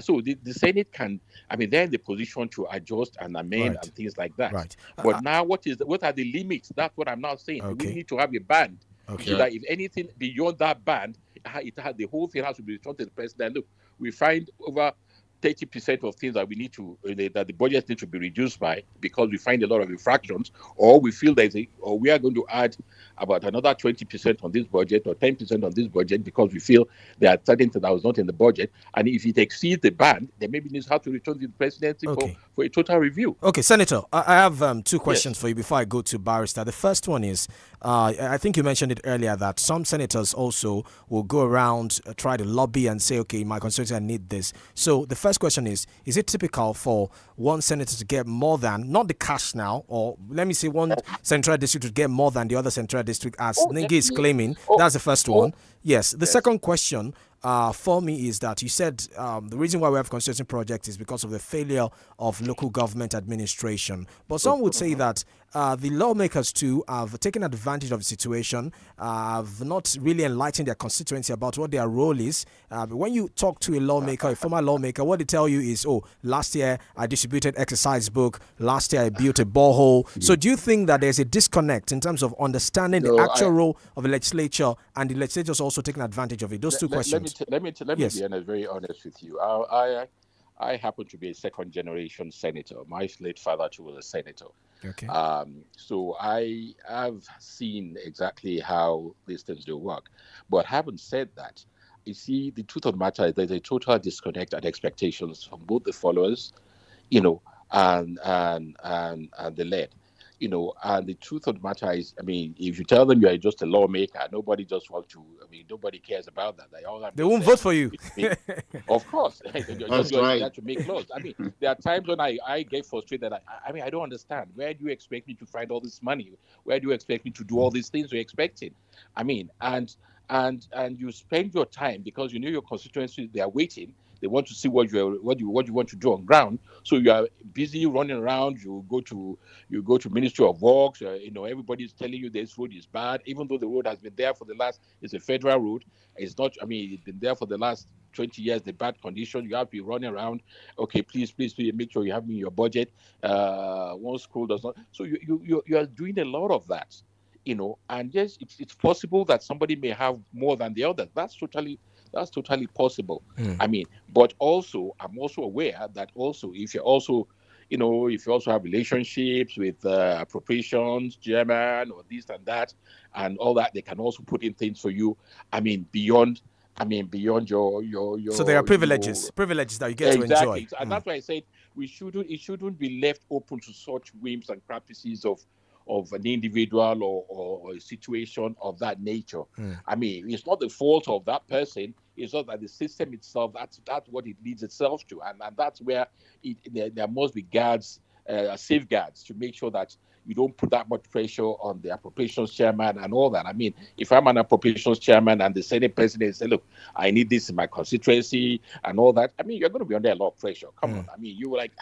So the Senate can, they're in the position to adjust and amend and things like that. Right. But now what are the limits? That's what I'm now saying. Okay. We need to have a band. Okay. So that if anything beyond that band, the whole thing has to be returned to the president. Look, we find over 30% of things that we need to that the budget needs to be reduced by because we find a lot of infractions, or we feel or we are going to add about another 20% on this budget or 10% on this budget because we feel there are certain things that was not in the budget, and if it exceeds the band, then maybe it needs to return to the presidency for a total review. Okay, Senator, I have two questions for you before I go to Barrister. The first one is, I think you mentioned it earlier that some senators also will go around, try to lobby and say, okay, my constituency, I need this. So the first question is it typical for one senator to get more than, not the cash now, or let me say one central district to get more than the other central district as Nengi is claiming? That's the first one. Yes. The second question for me is that you said the reason why we have constituency projects is because of the failure of local government administration. But some would say that the lawmakers too have taken advantage of the situation, have not really enlightened their constituency about what their role is. When you talk to a lawmaker, a former lawmaker, what they tell you is, last year I distributed exercise book, last year I built a borehole. So do you think that there's a disconnect in terms of understanding the actual role of the legislature and the legislators also taking advantage of it? Those two questions. Let me be very honest with you. I happen to be a second-generation senator. My late father too was a senator. Okay. So I have seen exactly how these things do work. But having said that, you see, the truth of the matter is there's a total disconnect and expectations from both the followers, and the led. And the truth of the matter is, if you tell them you are just a lawmaker, nobody just wants to, nobody cares about that. They won't vote for you. Of course. That's right. To make laws. There are times when I get frustrated. I don't understand. Where do you expect me to find all this money? Where do you expect me to do all these things you're expecting? And you spend your time because you know your constituency, they are waiting. They want to see what you want to do on ground. So you are busy running around. You go to Ministry of Works. Everybody's telling you this road is bad, even though the road has been there for it's a federal road. It's not. It's been there for the last 20 years. The bad condition. You have to be running around. Okay, please make sure you have me in your budget. One school does not. So you are doing a lot of that. And yes, it's possible that somebody may have more than the other. That's That's totally possible. I mean, but also, I'm also aware that also, if you also have relationships with appropriations, chairman, or this and that, and all that, they can also put in things for you. I mean, beyond your. So there are privileges that you get to enjoy. And that's why I said it shouldn't be left open to such whims and caprices of an individual or a situation of that nature. I mean, it's not the fault of that person. It's not that the system itself, that's what it leads itself to. And that's where there must be safeguards to make sure that you don't put that much pressure on the appropriations chairman and all that. I mean, if I'm an appropriations chairman and the Senate president say, look, I need this in my constituency and all that, I mean, you're going to be under a lot of pressure. Come on. I mean, you were like,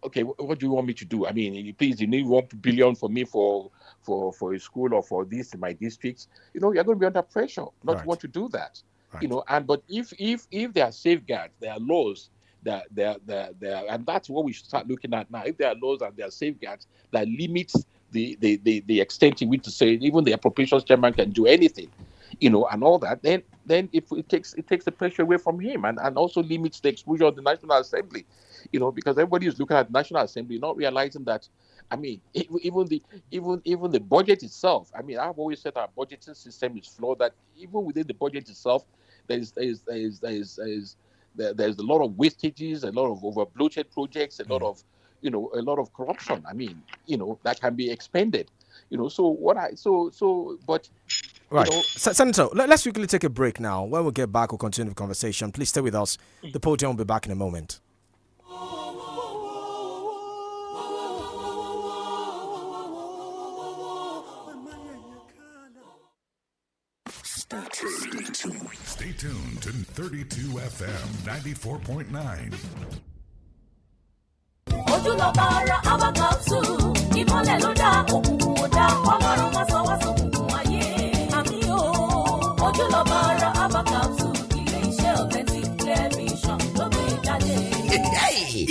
okay, what do you want me to do? I mean, please, you need $1 billion for me for a school or for this in my districts. You're going to be under pressure not to want to do that. Right. But if there are safeguards, there are laws, and that's what we should start looking at now. If there are laws and there are safeguards that limits the extent in which to say even the appropriations chairman can do anything, and all that, then if it takes the pressure away from him and also limits the exposure of the National Assembly, because everybody is looking at the National Assembly, not realizing that. I mean, even the budget itself. I mean, I've always said our budgeting system is flawed. That even within the budget itself, there's a lot of wastages, a lot of over bloated projects, a lot of corruption. I mean, that can be expended. Right. Senator, let's quickly take a break now. When we get back, we'll continue the conversation. Please stay with us. The podium will be back in a moment. Stay tuned to 32 FM 94.9. Ojúlọ́ba ara aba capsule ìmọ́lẹ̀ ló dá òkùnkùn ò dá ọlọ́run má sọ wá sókùnkùn ayé àmì o. Ojúlọ́ba ara aba capsule ilé iṣẹ́ 𝐔𝐈𝐒 ló gbé jáde.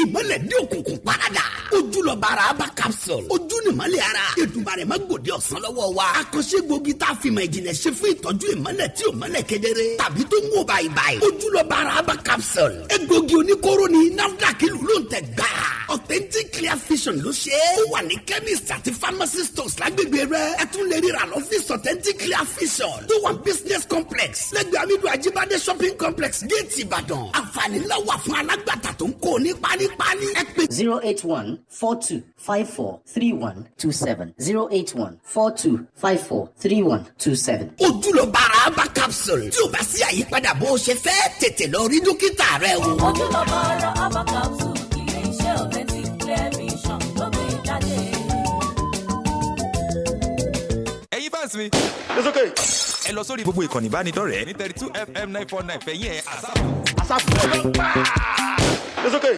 Ìmọ́lẹ̀ dé òkùnkùn parada. Ojúlọ́ba ara aba capsule. Ojú ni ìmọ́lẹ̀ ara. Èdùmàrè má gbòde ọ̀sán lọ́wọ́ wa. Àkànṣe gbòógì tá a fi mọ̀ ìjìnlẹ̀ ṣe fún ìtọ́jú ìmọ́lẹ̀ tí ò mọ́lẹ̀ kedere. Tàbí tó ń wò báyìí. Ojúlọ́ba ara aba capsule. Egbògi oníkóró ni NAFDAC ìlú ló ń tẹ̀ gbà. Authentic Clear Vision ló ṣe é. Ó wà ní chemist àti pharmacy stores lágbègbè rẹ̀. Ẹ tún lè ríra lọ́fíìsì Authentic Clear Vision. Tó wà business complex. Lẹ́gbẹ̀ẹ́ Amidu Ajibade shopping complex Gate Ìbàdàn. Àǹfààní ńlá wà fún alágbàtà tó ń kó ní pálípálí. Ẹ pè 081-4254-3127. 081-4254-3127. Ojúlọ́ba ara aba capsule. Tí o bá sí àyípadà bó o ṣe fẹ́, tètè lọ rí dókítà rẹ o. Ojúlọ́ba ara aba capsule. Authentic Clear Vision ló gbé jáde. Ẹ̀yin fans mi. It's okay. Ẹ lọ sórí gbogbo ìkànnì ìbánidọ́rẹ̀ẹ́ ní 32 FM 949 fẹ̀yìn ẹ̀ àsáàpù. It's okay.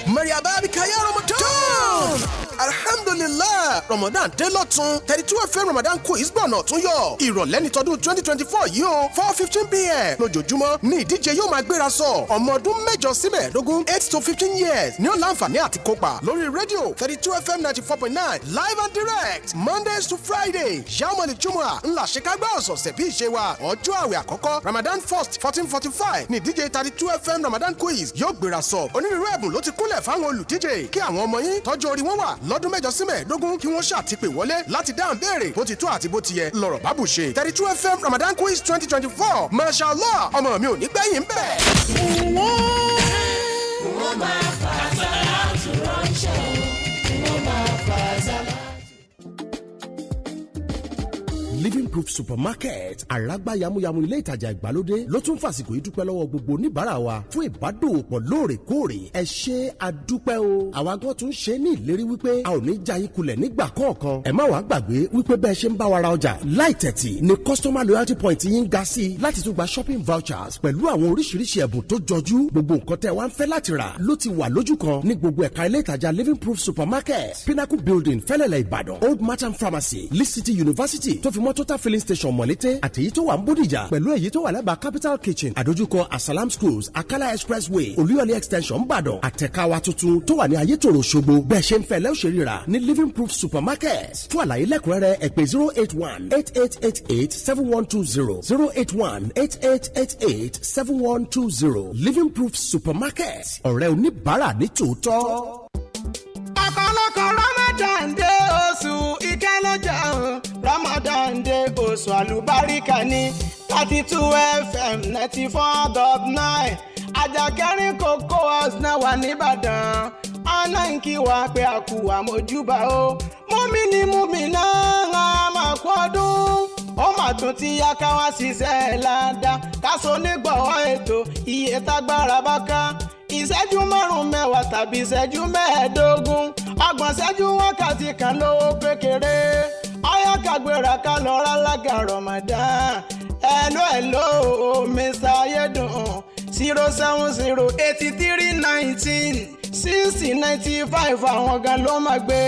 Maria Babi Kaya Ramadan. Alhamdulillah, Ramadan dé lọ́tún. 32 FM Ramadan quiz gbọ̀nà tún yọ. Ìrọ̀lẹ́ ní tọdún 2024 yìí o. 4:15 p.m. lójoojúmọ́ ní ìdíje yóò máa gbéra sọ. Ọmọ ọdún 8 sí 15, 8 to 15 years ni ó láǹfààní àti kópa lórí rédíò 32 FM 94.9 live and direct Mondays to Friday. Yawmal Jumu'ah ńlá ṣekágbá ọ̀sọ̀ọ̀sẹ̀ bí ìṣe wa. Ọjọ́ àwẹ̀ àkọ́kọ́ Ramadan 1st 1445 ní ìdíje 32 FM Ramadan quiz yóò gbéra sọ. Onírúurú ẹ̀bùn ló ti kúnlẹ̀ fáwọn olùdíje kí àwọn ọmọ yín tọ́jú orí wọn wà lọ́dún 8 sí 15 kí wọ́n ṣàtìpè wọlé láti dáhùn béèrè bó ti tó àti bó ti yẹ lọ́rọ̀ bábù ṣe. 32 FM Ramadan quiz 2024 mashallah ọmọ mi ò ní gbẹ̀yìn bẹ́ẹ̀. Wọ́n máa fà sára tó ránṣẹ́ o, wọ́n máa fà sára. Living Proof Supermarket àràgbá yamuyamu ilé ìtajà ìgbàlódé ló tún fàsìkò yìí dúpẹ́ lọ́wọ́ gbogbo oníbàárà wa fún ìbádòwòpọ̀ lóòrèkóòrè. Ẹ ṣé àdúpẹ́ o. Àwa gan tún ṣe ní ìlérí wípé a ò ní já yín kulẹ̀ nígbà kọ̀ọ̀kan. Ẹ má wàá gbàgbé wípé bẹ́ẹ̀ ṣe ń bá wa ra ọjà láì tẹ̀tì ni customer loyalty point yín ga sí láti tún gba shopping vouchers pẹ̀lú àwọn oríṣiríṣi ẹ̀bùn tó jọjú. Gbogbo nǹkan tẹ́ wá ń fẹ́ láti rà ló ti wà lójú kan ní gbogbo ẹ̀ka ilé ìtajà Living Proof Supermarket, Pinnacle Building, Fẹ́lẹ́lẹ̀ Ìbàdàn, Old Martin Pharmacy, Lee City University tó fi mọ́ Total filling station Mọ̀lété àti èyí tó wà ní Bódìjà pẹ̀lú èyí tó wà lẹ́bàá Capital Kitchen àdójúkọ Asalam Schools Akala Expressway Olúyọ̀lé extension Ìbàdàn àtẹ̀káwa tuntun tó wà ní Ayétòrò Ṣogbo bẹ́ẹ̀ ṣe ń fẹ́ lẹ́ọ̀ṣẹ̀ rírà ní Living Proof Supermarket fún àlàyé lẹ́kùnrẹ́rẹ́ ẹ pè 081-8888-7120 081-8888-7120 Living Proof Supermarket ọ̀rẹ́ oníbàárà ní tòótọ́. ọ̀pọ̀lọpọ̀ Ramadan dé oṣù ìkẹlẹ́jà Ramadan dé oṣù àlùbáríkà ní 32 FM 94.9 àjàkẹ́rin Cocoa náà wà nìbàdàn ọ̀nà ń kí wa pé a kú àmójúbà o mùmínì mùmínà máa kú ọdún ó mà tún ti yá ká wá ṣiṣẹ́ ládàá káṣọ nígbọ̀wọ́ ètò iye tágbára bá ká ìṣẹ́jú márùn-ún mẹ́wàá tàbí ìṣẹ́jú mẹ́ẹ̀ẹ́dógún ọgbọ̀n ìṣẹ́jú wákàtí kan lówó kékeré ọyọ́ kàgbéra ká lọ rà lága Ramadan hello Mr. Ayédùn 070-83-19-60-95 àwọn gan ló máa gbé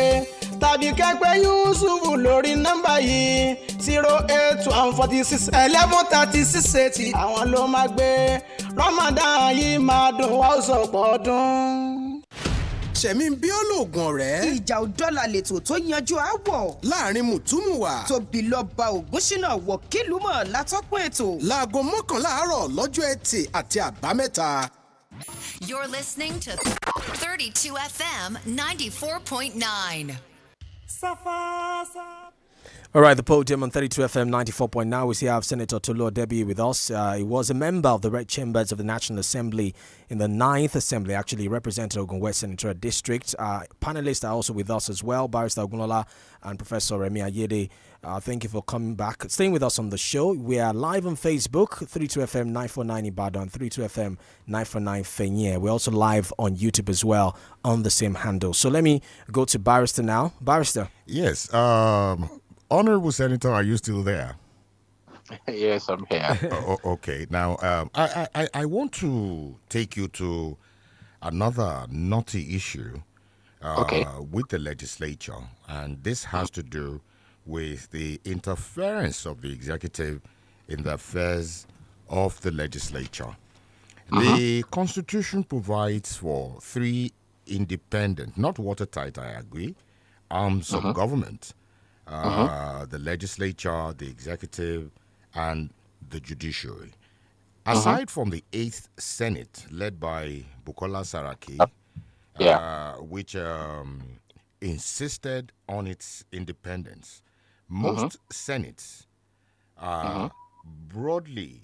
tàbí kẹ́pẹ́ Yusuf lórí nọ́mbà yìí 08146113680 àwọn ló máa gbé Ramadan yìí máa dùn wá sọ̀pọ̀ ọdún. ṣẹ̀mí bí olóògùn ọ̀rẹ́. Ijaodola lètò tó yanjú aáwọ̀. láàrin mùtúmùwà. Tóbilọ́ba Ògúnṣínà Wọ̀kìlùmọ̀ látọ́kùn ètò. láago 11 àárọ̀ lọ́jọ́ Ẹtì àti Àbámẹ́ta. You're listening to 32 FM 94.9. All right, the podium on 32 FM 94.9. We see our Senator Tolu Debi with us. He was a member of the Red Chambers of the National Assembly in the 9th Assembly, actually represented Ogun West Senatorial District. Panelists are also with us as well, Barrister Ogunola and Professor Remi Ayede. Thank you for coming back. Staying with us on the show, we are live on Facebook, 32FM 949 Ibadan, 32FM 949 Fenye. We're also live on YouTube as well on the same handle. So let me go to Barrister now. Barrister. Yes. Honorable Senator, are you still there? Yes, I'm here. Okay. Now, I want to take you to another knotty issue with the legislature, and this has to do with the interference of the executive in the affairs of the legislature. The Constitution provides for 3 independent, not watertight, I agree, arms of government. The legislature, the executive, and the judiciary. Aside from the 8th Senate, led by Bukola Saraki, which insisted on its independence, most senates are broadly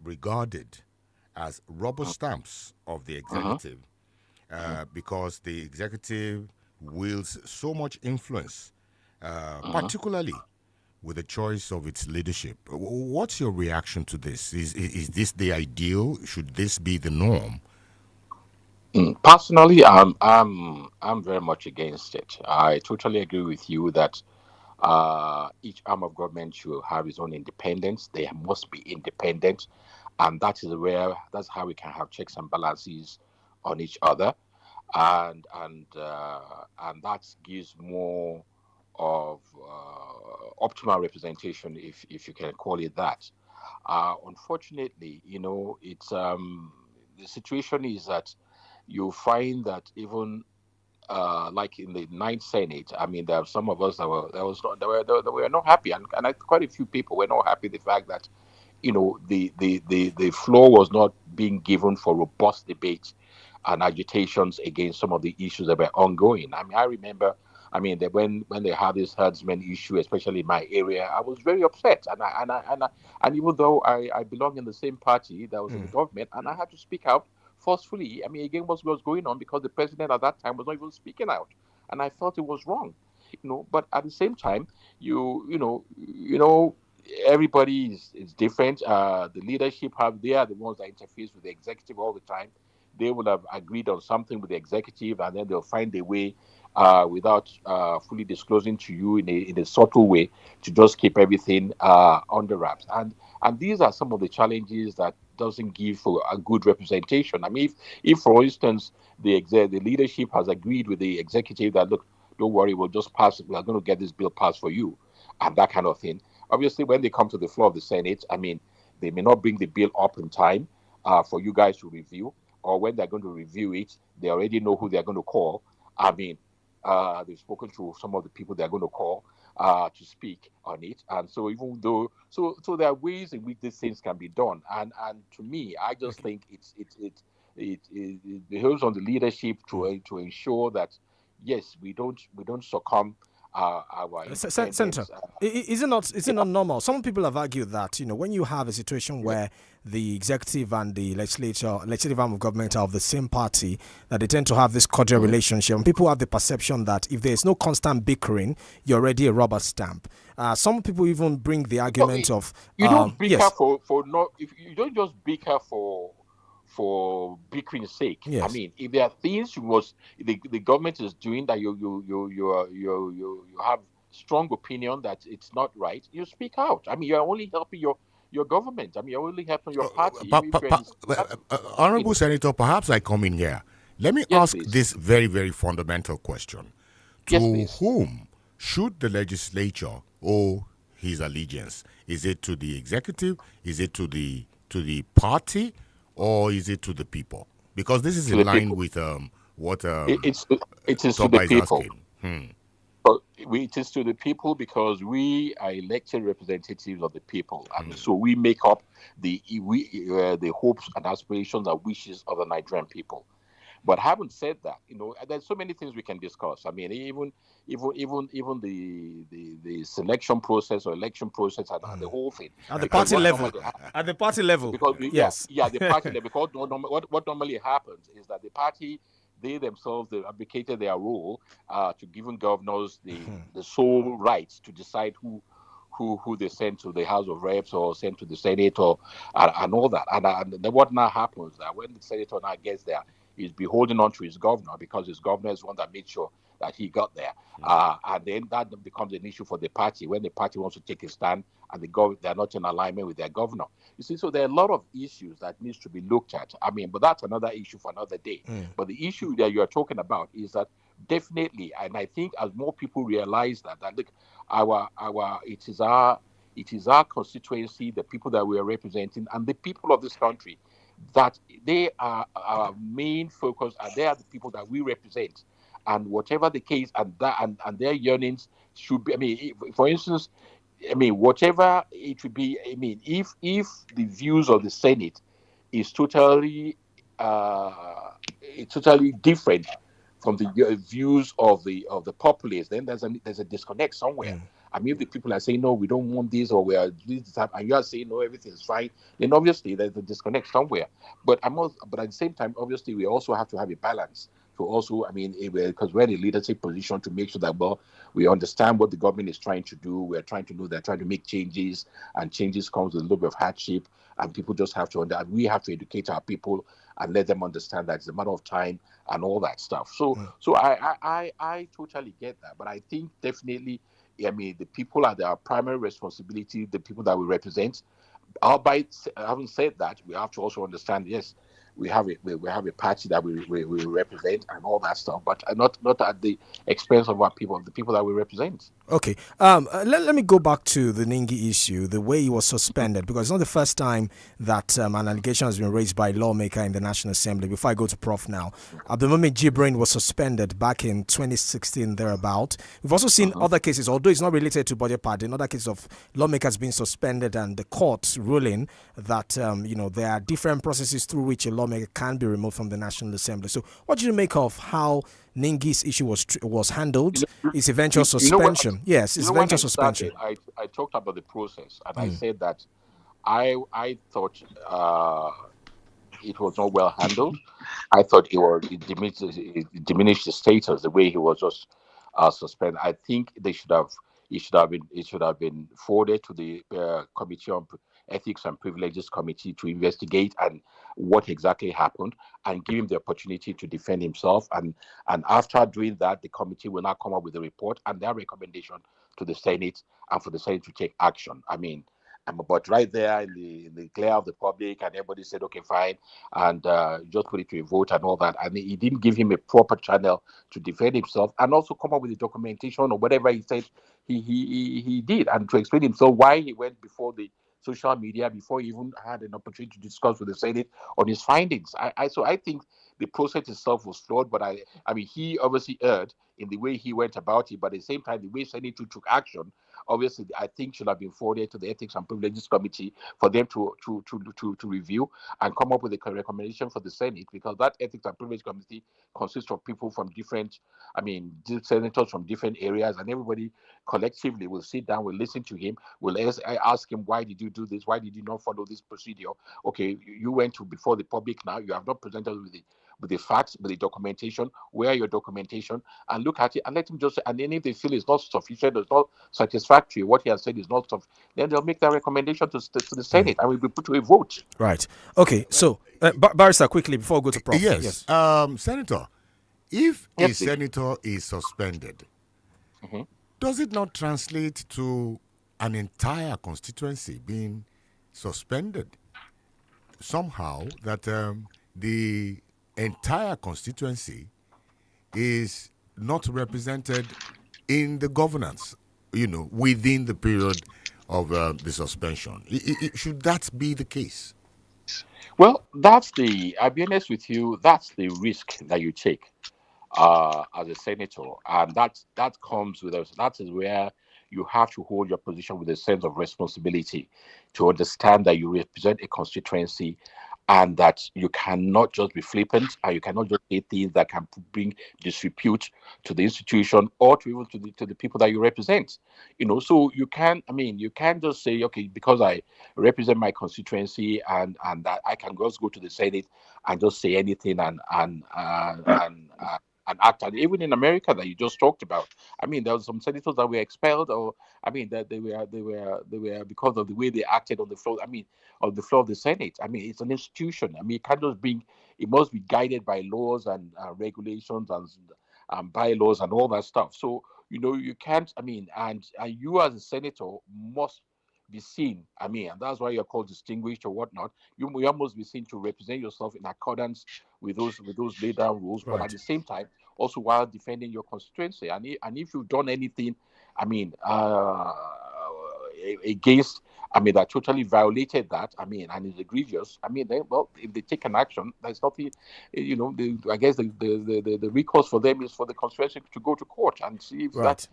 regarded as rubber stamps of the executive because the executive wields so much influence, particularly with the choice of its leadership. What's your reaction to this? Is this the ideal? Should this be the norm? Personally, I'm very much against it. I totally agree with you that each arm of government should have its own independence. They must be independent, and that's how we can have checks and balances on each other, and that gives more of optimal representation, if you can call it that. Unfortunately, it's the situation is that you find that even like in the 9th Senate, I mean, there are some of us that were not happy, and quite a few people were not happy the fact that the floor was not being given for robust debate and agitations against some of the issues that were ongoing. I mean, I remember. That when they had this herdsmen issue, especially in my area, I was very upset, and even though I belong in the same party that was in the government, and I had to speak out forcefully. Again, what was going on, because the president at that time was not even speaking out, and I felt it was wrong, But at the same time, everybody is different. The leadership they are the ones that interface with the executive all the time. They would have agreed on something with the executive, and then they'll find a way, without fully disclosing to you in a subtle way, to just keep everything under wraps. And these are some of the challenges that doesn't give for a good representation. If for instance, the leadership has agreed with the executive that, look, don't worry, we'll just pass it. We are going to get this bill passed for you, and that kind of thing. obviously, when they come to the floor of the Senate, I mean, they may not bring the bill up in time for you guys to review, or when they're going to review it, they already know who they're going to call. I mean, they've spoken to some of the people they're going to call to speak on it, and so even though so there are ways in which these things can be done, and to me, I just think it behoves on the leadership to ensure that yes, we don't succumb. Senator, is it not normal? Some people have argued that when you have a situation where the executive and the legislative arm of government are of the same party, that they tend to have this cordial relationship, and people have the perception that if there is no constant bickering, you're already a rubber stamp. Some people even bring the argument of you don't bicker for not. If you don't just bicker for bickering's sake. Yes. I mean, if there are things the government is doing that you have strong opinion that it's not right, you speak out. I mean, you're only helping your government. I mean, you're only helping your party. Honorable Senator, perhaps I come in here. Let me ask this very, very fundamental question. To whom should the legislature owe his allegiance? Is it to the executive? Is it to the party? Or is it to the people? Because this is in line with what it is to Toba the is people. asking. It is to the people because we are elected representatives of the people, and so we make up the hopes and aspirations and wishes of the Nigerian people. But having said that, there's so many things we can discuss. I mean, even the selection process or election process and the whole thing at the party level. At the party level, because the party level. Because what normally happens is that the party, they themselves, they abdicated their role to giving governors the sole right to decide who they send to the House of Reps or send to the Senate and all that. And then what now happens that when the senator now gets there, he's beholden on to his governor because his governor is one that made sure that he got there. And then that becomes an issue for the party when the party wants to take a stand and they're not in alignment with their governor. You see, so there are a lot of issues that needs to be looked at. I mean, but that's another issue for another day. But the issue that you are talking about is that definitely, and I think as more people realize that look, it is our constituency, the people that we are representing, and the people of this country, that they are our main focus, and they are the people that we represent. And whatever the case, and their yearnings should be. I mean, for instance, whatever it would be. I mean, if the views of the Senate is totally different from the views of the populace, then there's a disconnect somewhere. I mean, if the people are saying no, we don't want this, or we are this type, and you are saying no, everything's fine, then obviously there's a disconnect somewhere. But at the same time, obviously, we also have to have a balance. To also, I mean, because we're in a leadership position to make sure that we understand what the government is trying to do. We're trying to know they're trying to make changes, and changes comes with a little bit of hardship, and people just have to understand. We have to educate our people and let them understand that it's a matter of time and all that stuff. So I totally get that, but I think definitely. I mean, the people are their primary responsibility, the people that we represent. Albeit, having said that, we have to also understand, yes, we have a party that we represent and all that stuff, but not at the expense of our people, the people that we represent. Okay. Let me go back to the Ningi issue, the way he was suspended, because it's not the first time that an allegation has been raised by a lawmaker in the National Assembly. Before I go to Prof now, at the moment, Jibrin was suspended back in 2016, thereabout. We've also seen other cases, although it's not related to budget part, in other cases of lawmakers being suspended and the court ruling that, there are different processes through which a lawmaker can be removed from the National Assembly. So what do you make of how Ningi's issue was handled, his eventual suspension? Yes, his eventual suspension. I talked about the process, and I said that I thought it was not well handled. I thought it diminished his status the way he was just suspended. I think it should have been forwarded to the Committee on Ethics and Privileges Committee to investigate and what exactly happened and give him the opportunity to defend himself. And after doing that, the committee will now come up with a report and their recommendation to the Senate and for the Senate to take action. I mean, But right there in the glare of the public, and everybody said, okay, fine, and just put it to a vote and all that. And he didn't give him a proper channel to defend himself and also come up with the documentation or whatever he said he did, and to explain himself why he went before the social media before he even had an opportunity to discuss with the Senate on his findings. So I think the process itself was flawed, but I mean, he obviously erred in the way he went about it, but at the same time, the way Senate took action, obviously, I think should have been forwarded to the Ethics and Privileges Committee for them to review and come up with a recommendation for the Senate, because that Ethics and Privileges Committee consists of people from different, senators from different areas, and everybody collectively will sit down, will listen to him, will ask him, why did you do this? Why did you not follow this procedure? Okay, you went to before the public now, you have not presented with the facts, with the documentation, where your documentation, and look at it and let him just, and then if they feel it's not sufficient, it's not satisfactory, what he has said is not sufficient, then they'll make that recommendation to the Senate and will be put to a vote. Right. Okay, so, Barrister, quickly, before we go to Prof. Yes. Senator, if a senator is suspended, does it not translate to an entire constituency being suspended? Somehow that the entire constituency is not represented in the governance, within the period of the suspension. Should that be the case? Well, I'll be honest with you, that's the risk that you take as a senator. And that comes with us. That is where you have to hold your position with a sense of responsibility, to understand that you represent a constituency and that you cannot just be flippant, and you cannot just say things that can bring disrepute to the institution or to even to the people that you represent. So you can't just say, okay, because I represent my constituency and that I can just go to the Senate and just say anything and act. And even in America that you just talked about, there were some senators that were expelled, or that they were because of the way they acted on the floor. On the floor of the Senate. It's an institution. It can't just it must be guided by laws and regulations and bylaws and all that stuff. So you can't. And you as a senator must be seen. And that's why you're called distinguished or whatnot. You must be seen to represent yourself in accordance with those laid down rules, right. But at the same time, also while defending your constituency. And if you've done anything, against, that totally violated that, and is egregious, then, well, if they take an action, there's nothing, I guess the recourse for them is for the constituency to go to court and see if that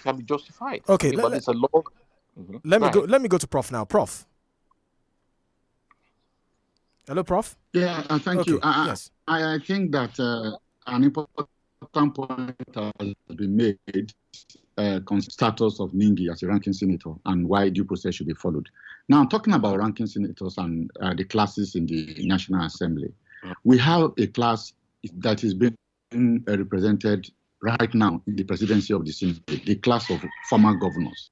can be justified. Okay, but it's a law. Let me go to Prof now. Prof. Hello, Prof. Yeah, thank you. Yes. I think that an important point has been made on status of Ningi as a ranking senator and why due process should be followed. Now, I'm talking about ranking senators and the classes in the National Assembly. We have a class that is being represented right now in the presidency of the Senate, the class of former governors.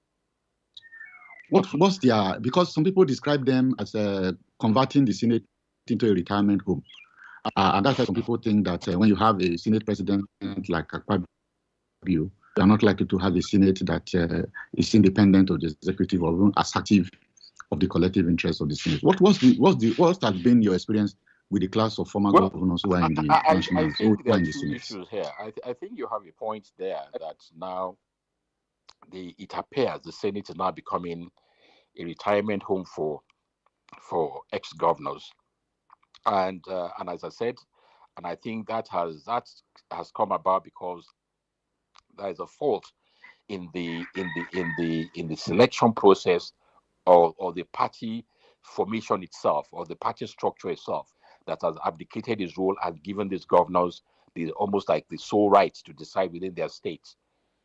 What's their, because some people describe them as converting the Senate into a retirement home. And that's why some people think that when you have a Senate president like Akpabio, you are not likely to have a Senate that is independent of the executive or even assertive of the collective interests of the Senate. What has been your experience with the class of former governors who are in the national I think there are two issues here. I think you have a point there that now it appears the Senate is now becoming a retirement home for ex-governors, and as I said, and I think that has come about because there is a fault in the selection process or the party formation itself or the party structure itself that has abdicated its role and given these governors almost like the sole right to decide within their states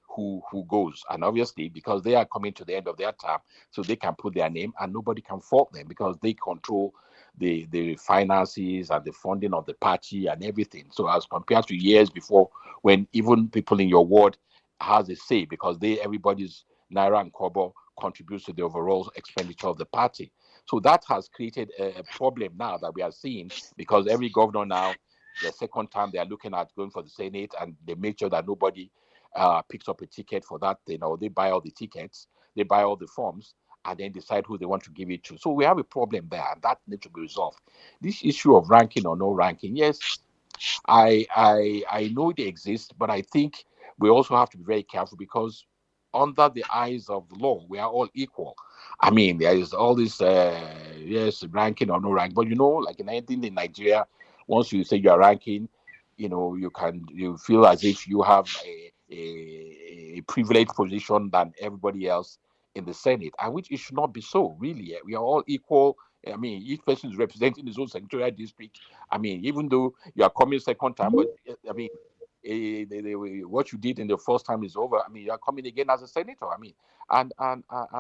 who goes. And obviously, because they are coming to the end of their term, so they can put their name and nobody can fault them because they control the finances and the funding of the party and everything. So as compared to years before, when even people in your ward has a say because everybody's naira and kobo contributes to the overall expenditure of the party. So that has created a problem now that we are seeing because every governor now, the second time they are looking at going for the Senate and they make sure that nobody picks up a ticket for that thing, or they buy all the tickets, they buy all the forms, and then decide who they want to give it to. So we have a problem there, and that needs to be resolved. This issue of ranking or no ranking, yes, I know they exist, but I think we also have to be very careful, because under the eyes of the law, we are all equal. I mean, there is all this, yes, ranking or no rank. But, like in anything in Nigeria, once you say you are ranking, you feel as if you have a privileged position than everybody else in the Senate, and which it should not be so, really. We are all equal. I mean, each person is representing his own senatorial district. I mean, even though you are coming second time, but I mean, what you did in the first time is over. I mean, you are coming again as a senator. I mean, and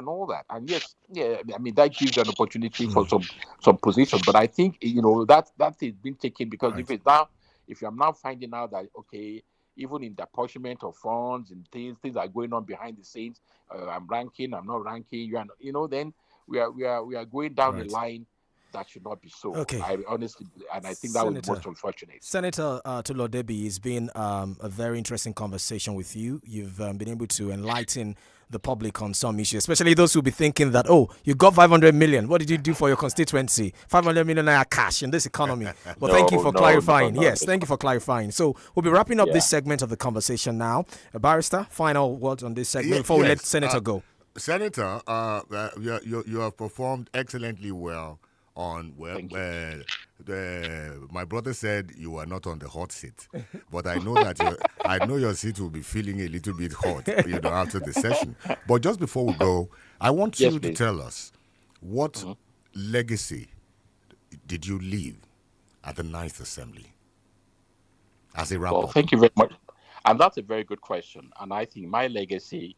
all that. And yes, yeah, I mean, that gives you an opportunity for some position. But I think that is being taken, because if I'm now finding out that even in the apportionment of funds and things are going on behind the scenes, I'm ranking, I'm not ranking, then we are going down the line. That should not be so. Okay. I honestly, and I think that was most unfortunate. Senator Tulodebi, it's been a very interesting conversation with you. You've been able to enlighten the public on some issues, especially those who be thinking that, you got 500 million. What did you do for your constituency? 500 million naira cash in this economy. Well, thank you for clarifying. Yes, thank you for clarifying. So we'll be wrapping up this segment of the conversation now. Barrister, final words on this segment before we let Senator go. Senator, you have performed excellently well on my brother said you were not on the hot seat, but I know that your seat will be feeling a little bit hot, after the session. But just before we go, I want you to tell us what legacy did you leave at the 9th Assembly as a wrap-up? Well, thank you very much, and that's a very good question. And I think my legacy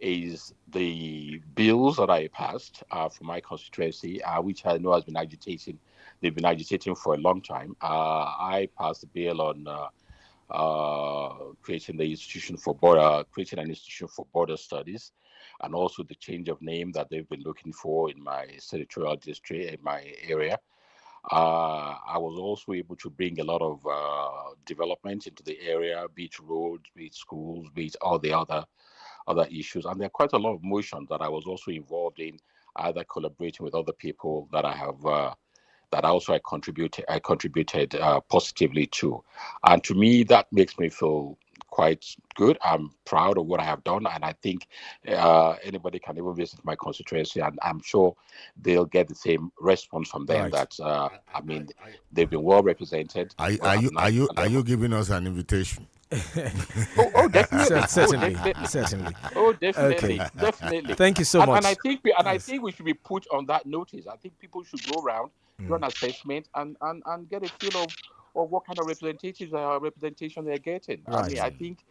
is the bills that I passed for my constituency, which I know has been agitating. They've been agitating for a long time. I passed a bill on creating an institution for border studies, and also the change of name that they've been looking for in my senatorial district, in my area. I was also able to bring a lot of development into the area, be it roads, be it schools, be it all the other issues. And there are quite a lot of motions that I was also involved in, either collaborating with other people that I have I contributed positively to. And to me, that makes me feel quite good. I'm proud of what I have done, and I think anybody can even visit my constituency, and I'm sure they'll get the same response from them. Right. That they've been well represented. Are you giving us an invitation? Definitely. Certainly. Oh, definitely. Okay. Definitely. Thank you so much. And I think we should be put on that notice. I think people should go around, do an assessment, and get a feel of what kind of representation they're getting. Right. I mean, I think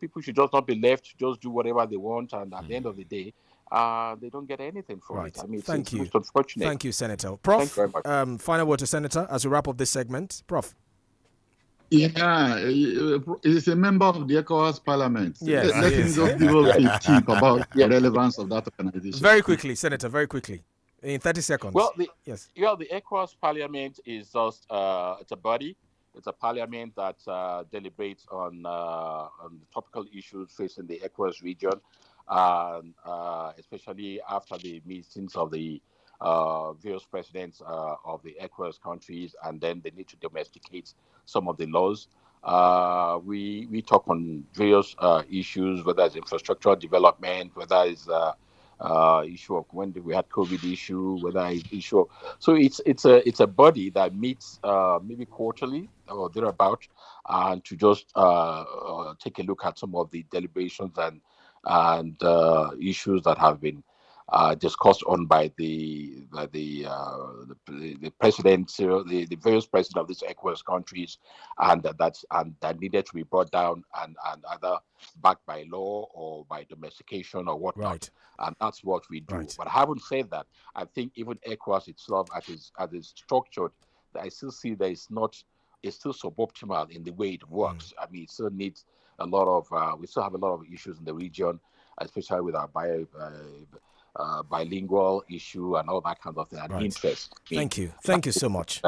people should just not be left to just do whatever they want, and at the end of the day, they don't get anything from it. I mean, Thank you. It's unfortunate. Thank you, Senator. Prof, thank you very much. Final word to Senator as we wrap up this segment. Prof. Yeah, he's a member of the ECOWAS Parliament. Yes, Let him just give us a tip about the relevance of that organization. Very quickly, Senator, very quickly. In 30 seconds. Well, the ECOWAS Parliament is just it's a body. It's a parliament that deliberates on the topical issues facing the ECOWAS region, especially after the meetings of the various presidents of the ECOWAS countries, and then they need to domesticate some of the laws. We talk on various issues, whether it's infrastructural development, whether it's issue of when we had COVID issue, whether it's issue. So it's a body that meets maybe quarterly or thereabout, and to just take a look at some of the deliberations and issues that have been discussed on by the presidents, the various presidents of these ECOWAS countries, and that needed to be brought down and either backed by law or by domestication or whatnot. Right. And that's what we do. Right. But having said that, I think even ECOWAS itself, as it's structured, I still see that it's still suboptimal in the way it works. I mean, it still needs a lot of. We still have a lot of issues in the region, especially with our bilingual issue and all that kind of thing, and interest. Thank you so much.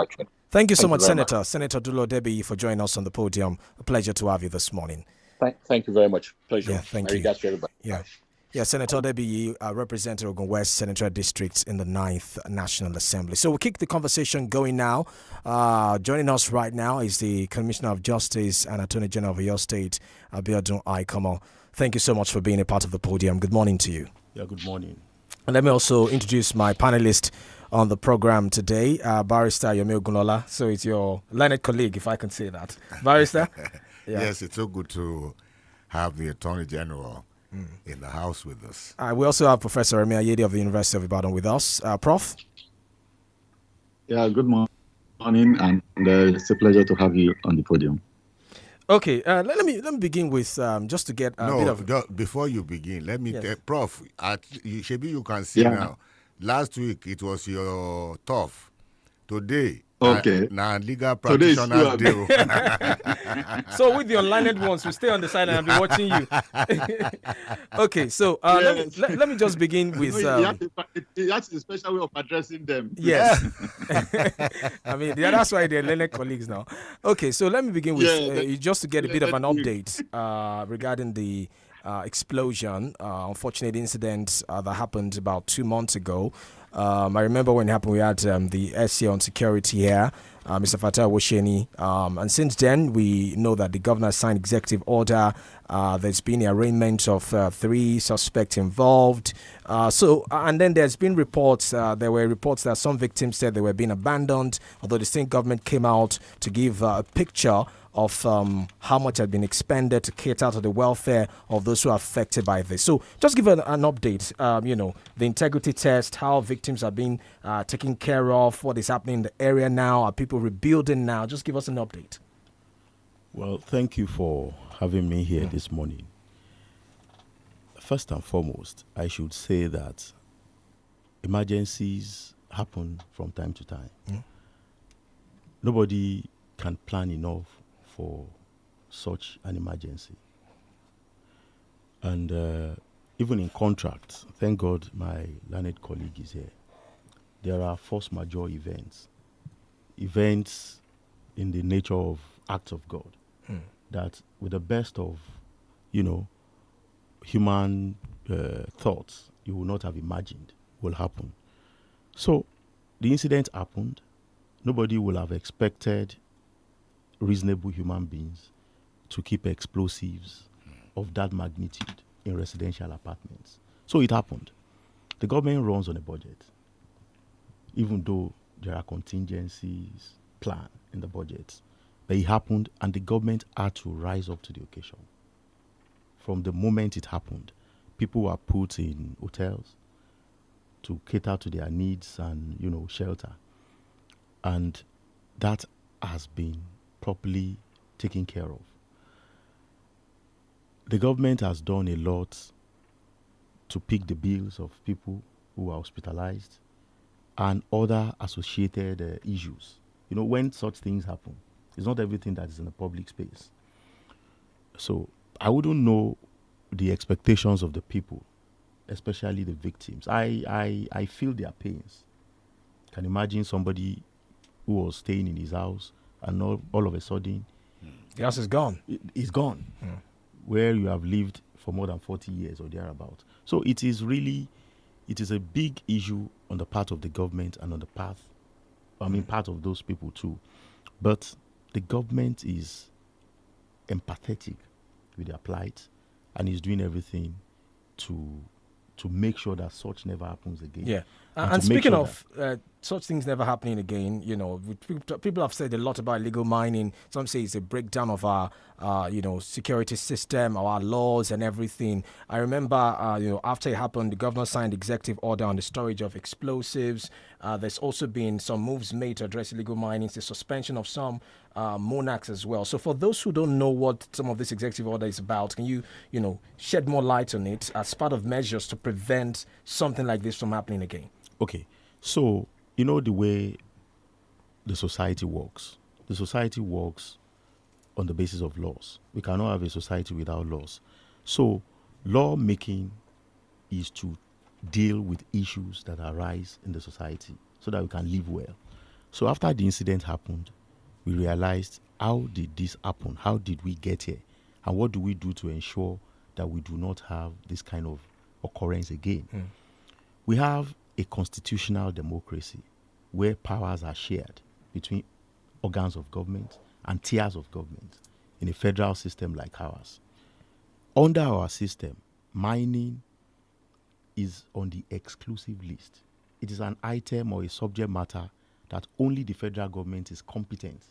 Thank you so much, Senator. Senator Tulodebi, for joining us on the podium. A pleasure to have you this morning. Thank you very much. Pleasure. Yeah, thank you. Regards to everybody. Yeah. Yeah, Senator Debi, representing Ogun West Senatorial District in the 9th National Assembly. So we'll kick the conversation going now. Joining us right now is the Commissioner of Justice and Attorney General of your state, 𝐵𝐈𝐕𝐄. Thank you so much for being a part of the podium. Good morning to you. Yeah, good morning. And let me also introduce my panelist on the program today, Barrister Yomi Ogunlola. So it's your learned colleague, if I can say that. Barrister? Yeah. Yes, it's so good to have the Attorney General in the house with us. We also have Professor Remi Ayede of the University of Ibadan with us. Prof? Yeah, good morning, and it's a pleasure to have you on the podium. Okay, let me begin with just to get a bit of... before you begin, let me tell Prof, Shebi, you can see now, last week it was your turf. Today, now legal practitioners deal. So with the unlearned ones, we stay on the side and I'll be watching you. Okay, so let me just begin with... that's a special way of addressing them. Yes. I mean, that's why they're learned colleagues now. Okay, so let me begin with just to get a bit of an update regarding the explosion, unfortunate incident that happened about 2 months ago. I remember when it happened, we had the SC on security here, Mr. Fatai Wosheni. And since then, we know that the governor signed executive order. There's been an arraignment of 3 suspects involved. And then there's been reports, there were reports that some victims said they were being abandoned, although the state government came out to give a picture of how much had been expended to cater to the welfare of those who are affected by this. So just give an update, the integrity test, how victims are being taken care of, what is happening in the area now, are people rebuilding now? Just give us an update. Well, thank you for having me here this morning. First and foremost, I should say that emergencies happen from time to time. Nobody can plan enough for such an emergency. And even in contracts, thank God my learned colleague is here, there are force majeure events in the nature of acts of God, that with the best of, human thoughts, you will not have imagined will happen. So the incident happened. Nobody will have expected reasonable human beings to keep explosives of that magnitude in residential apartments. So it happened. The government runs on a budget, even though there are contingencies planned in the budget. But it happened, and the government had to rise up to the occasion. From the moment it happened, people were put in hotels to cater to their needs and, shelter. And that has been properly taken care of. The government has done a lot to pick the bills of people who are hospitalized and other associated issues. When such things happen, it's not everything that is in the public space. So I wouldn't know the expectations of the people, especially the victims. I feel their pains. Can imagine somebody who was staying in his house and all of a sudden the house is gone. It's gone. Where you have lived for more than 40 years or thereabout. So it is a big issue on the part of the government and on the part of those people too. But the government is empathetic with their plight and is doing everything to make sure that such never happens again. Yeah. And speaking of such things never happening again, people have said a lot about illegal mining. Some say it's a breakdown of our, security system, our laws and everything. I remember, after it happened, the governor signed executive order on the storage of explosives. There's also been some moves made to address illegal mining, the suspension of some monarchs as well. So for those who don't know what some of this executive order is about, can you, shed more light on it as part of measures to prevent something like this from happening again? Okay, so the way the society works. The society works on the basis of laws. We cannot have a society without laws. So lawmaking is to deal with issues that arise in the society so that we can live well. So after the incident happened, we realized, how did this happen? How did we get here? And what do we do to ensure that we do not have this kind of occurrence again. We have a constitutional democracy where powers are shared between organs of government and tiers of government in a federal system like ours. Under our system, mining is on the exclusive list. It is an item or a subject matter that only the federal government is competent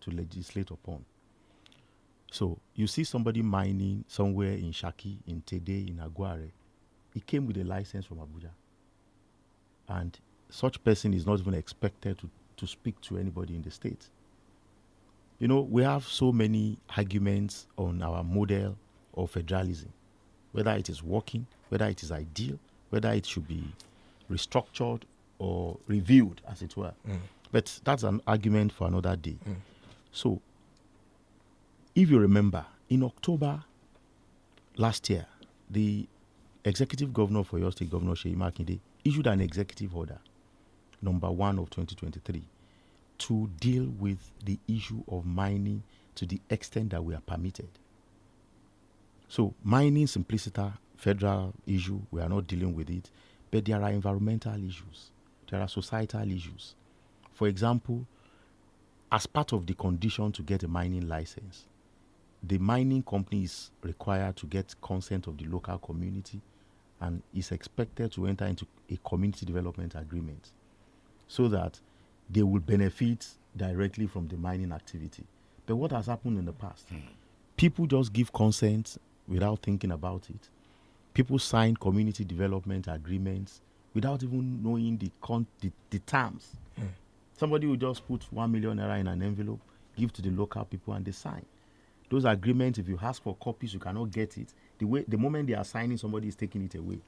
to legislate upon. So you see somebody mining somewhere in Shaki, in Tede, in Aguare, he came with a license from Abuja. And such person is not even expected to speak to anybody in the state. You know, we have so many arguments on our model of federalism, whether it is working, whether it is ideal, whether it should be restructured or reviewed, as it were. But that's an argument for another day. So, if you remember, in October last year, the executive governor for your state, Governor 𝐂𝐈𝐒, issued an executive order, number 1 of 2023, to deal with the issue of mining to the extent that we are permitted. So, mining simpliciter, federal issue, we are not dealing with it, but there are environmental issues, there are societal issues. For example, as part of the condition to get a mining license, the mining company is required to get consent of the local community and is expected to enter into a community development agreement so that they will benefit directly from the mining activity. But what has happened in the past? People just give consent without thinking about it. People sign community development agreements without even knowing the terms. Somebody will just put 1 million naira in an envelope, give to the local people, and they sign. Those agreements, if you ask for copies, you cannot get it. The moment they are signing, somebody is taking it away.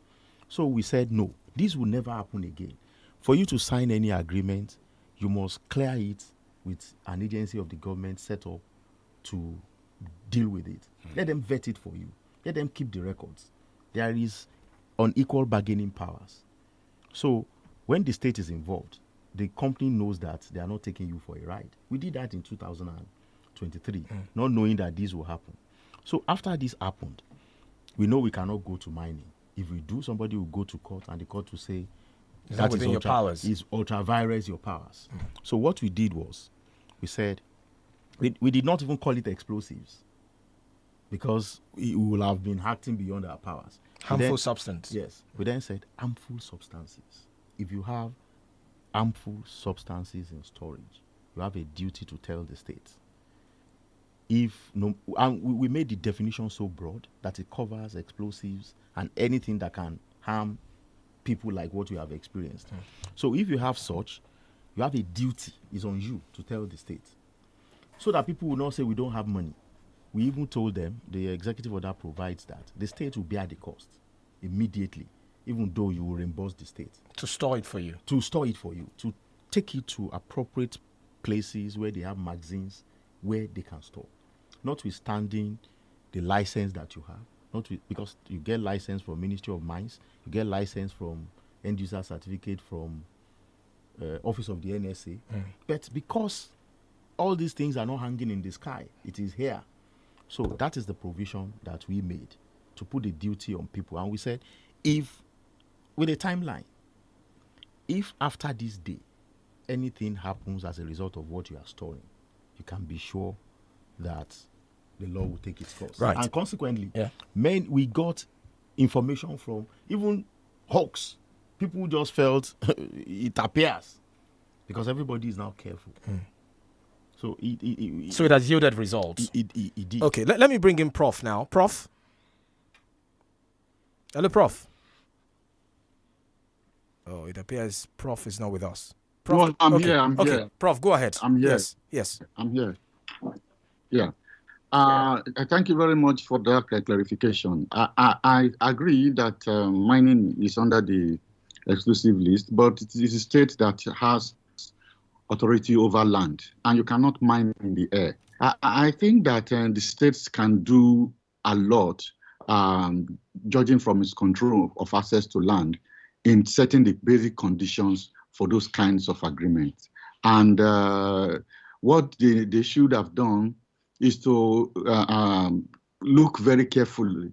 So we said, no, this will never happen again. For you to sign any agreement, you must clear it with an agency of the government set up to deal with it. Let them vet it for you. Let them keep the records. There is unequal bargaining powers. So when the state is involved, the company knows that they are not taking you for a ride. We did that in 2023, not knowing that this will happen. So after this happened, we know we cannot go to mining. If we do, somebody will go to court and the court will say, that is within your powers. Is ultra-virus your powers. So what we did was, we said, we did not even call it explosives because it will have been acting beyond our powers. Harmful substance. Yes. We then said harmful substances. If you have harmful substances in storage, you have a duty to tell the state. And we made the definition so broad that it covers explosives and anything that can harm people like what we have experienced. So if you have such, you have a duty, it's on you to tell the state. So that people will not say we don't have money. We even told them, the executive order provides that the state will bear the cost immediately, even though you will reimburse the state. To store it for you. To store it for you. To take it to appropriate places where they have magazines where they can store. Notwithstanding the license that you have, because you get license from Ministry of Mines, you get license from end user certificate from Office of the NSA. But because all these things are not hanging in the sky, it is here. So that is the provision that we made to put the duty on people. And we said, with a timeline, if after this day anything happens as a result of what you are storing, you can be sure that the law will take its course. Right. And consequently, we got information from even hawks. People just felt it appears because everybody is now careful. So it has yielded results. It did. Okay, let me bring in Prof now. Prof? Hello, Prof. Oh, it appears Prof is not with us. Prof, no, I'm here. I'm here. Prof, go ahead. I'm here. Yes. I'm here. Yeah. Thank you very much for that clarification. I agree that mining is under the exclusive list, but it is a state that has authority over land, and you cannot mine in the air. I think that the states can do a lot, judging from its control of access to land, in setting the basic conditions for those kinds of agreements. And what they should have done is to look very carefully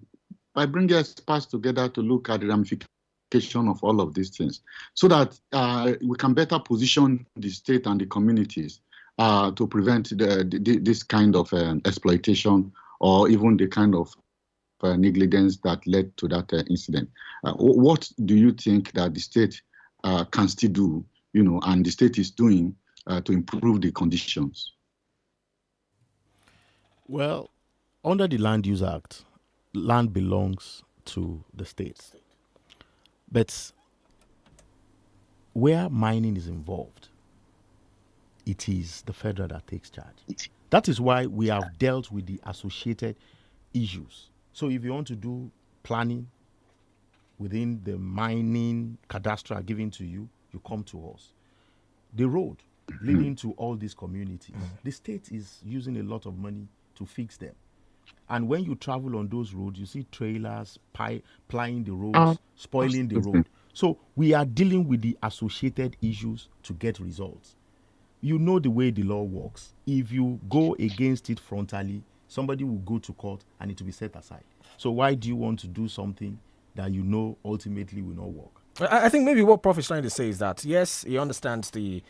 by bringing experts together to look at the ramification of all of these things, so that we can better position the state and the communities to prevent this kind of exploitation or even the kind of negligence that led to that incident. What do you think that the state can still do, and the state is doing to improve the conditions? Well, under the Land Use Act, land belongs to the states. But where mining is involved, it is the federal that takes charge. That is why we have dealt with the associated issues. So if you want to do planning within the mining cadastre given to you, you come to us. The road leading to all these communities, the state is using a lot of money to fix them. And when you travel on those roads, you see trailers plying the roads, spoiling the road. So we are dealing with the associated issues to get results. You know the way the law works. If you go against it frontally, somebody will go to court and it will be set aside. So why do you want to do something that you know ultimately will not work? I think maybe what Prof is trying to say is that, yes, he understands the